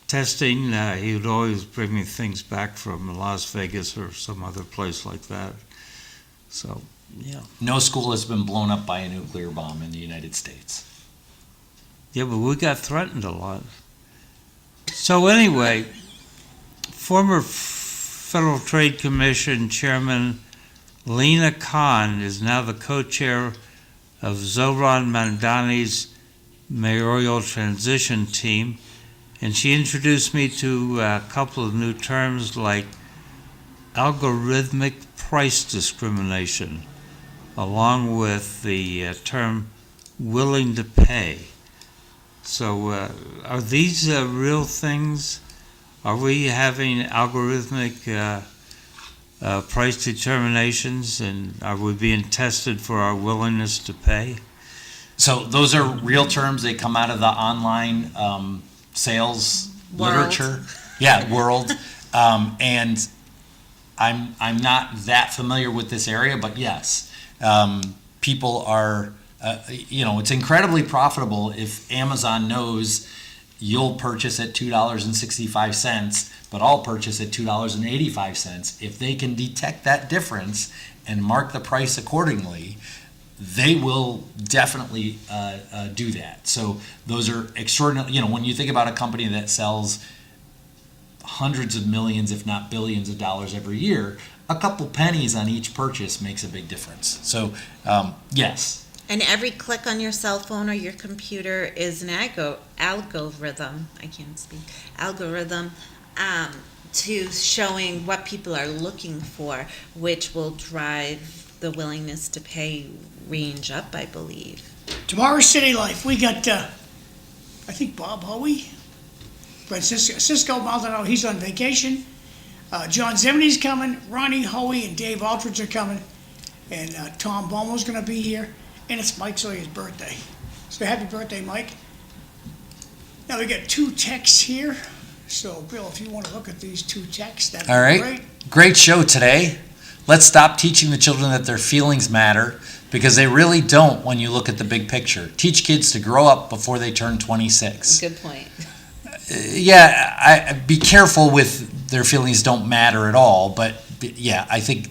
testing, he would always bring me things back from Las Vegas or some other place like that. So, yeah. No school has been blown up by a nuclear bomb in the United States. Yeah, but we got threatened a lot. So anyway, former Federal Trade Commission Chairman Lena Khan is now the co-chair of Zoran Mandani's mayoral transition team, and she introduced me to a couple of new terms like algorithmic price discrimination, along with the term willing to pay. So are these real things? Are we having algorithmic price determinations, and are we being tested for our willingness to pay? So those are real terms. They come out of the online sales World. literature. Yeah, world. And I'm not that familiar with this area, but yes, people are. It's incredibly profitable if Amazon knows you'll purchase at $2.65, but I'll purchase at $2.85. If they can detect that difference and mark the price accordingly, they will definitely do that. So those are extraordinary. When you think about a company that sells hundreds of millions, if not billions of dollars every year, a couple pennies on each purchase makes a big difference. So yes. And every click on your cell phone or your computer is an algorithm. I can't speak. Algorithm to showing what people are looking for, which will drive the willingness to pay range up, I believe. Tomorrow's City Life. We got, I think Bob Hoey, Cisco Maldonado, he's on vacation. John Zimney's coming. Ronnie Hoey and Dave Aldridge are coming. And Tom Bomo's going to be here. And it's Mike Sawyer's birthday. So happy birthday, Mike. Now we got two texts here. So Bill, if you want to look at these two texts, that'd be All right. great. Great show today. Let's stop teaching the children that their feelings matter, because they really don't when you look at the big picture. Teach kids to grow up before they turn 26. Good point. Be careful with their feelings don't matter at all, but yeah, I think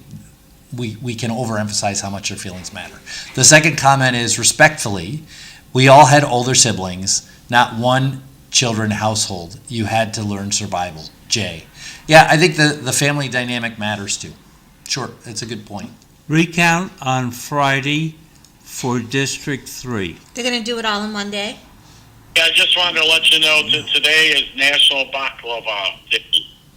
we can overemphasize how much their feelings matter. The second comment is, respectfully, we all had older siblings, not one children household. You had to learn survival. Jay. Yeah, I think the family dynamic matters too. Sure, that's a good point. Recount on Friday for District 3. They're going to do it all in one day? Yeah, I just wanted to let you know that today is National Baklava Day.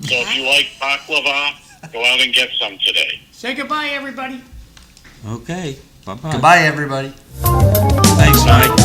So if you like baklava, go out and get some today. Say goodbye, everybody. Okay, bye-bye. Goodbye, everybody. Thanks, Mike.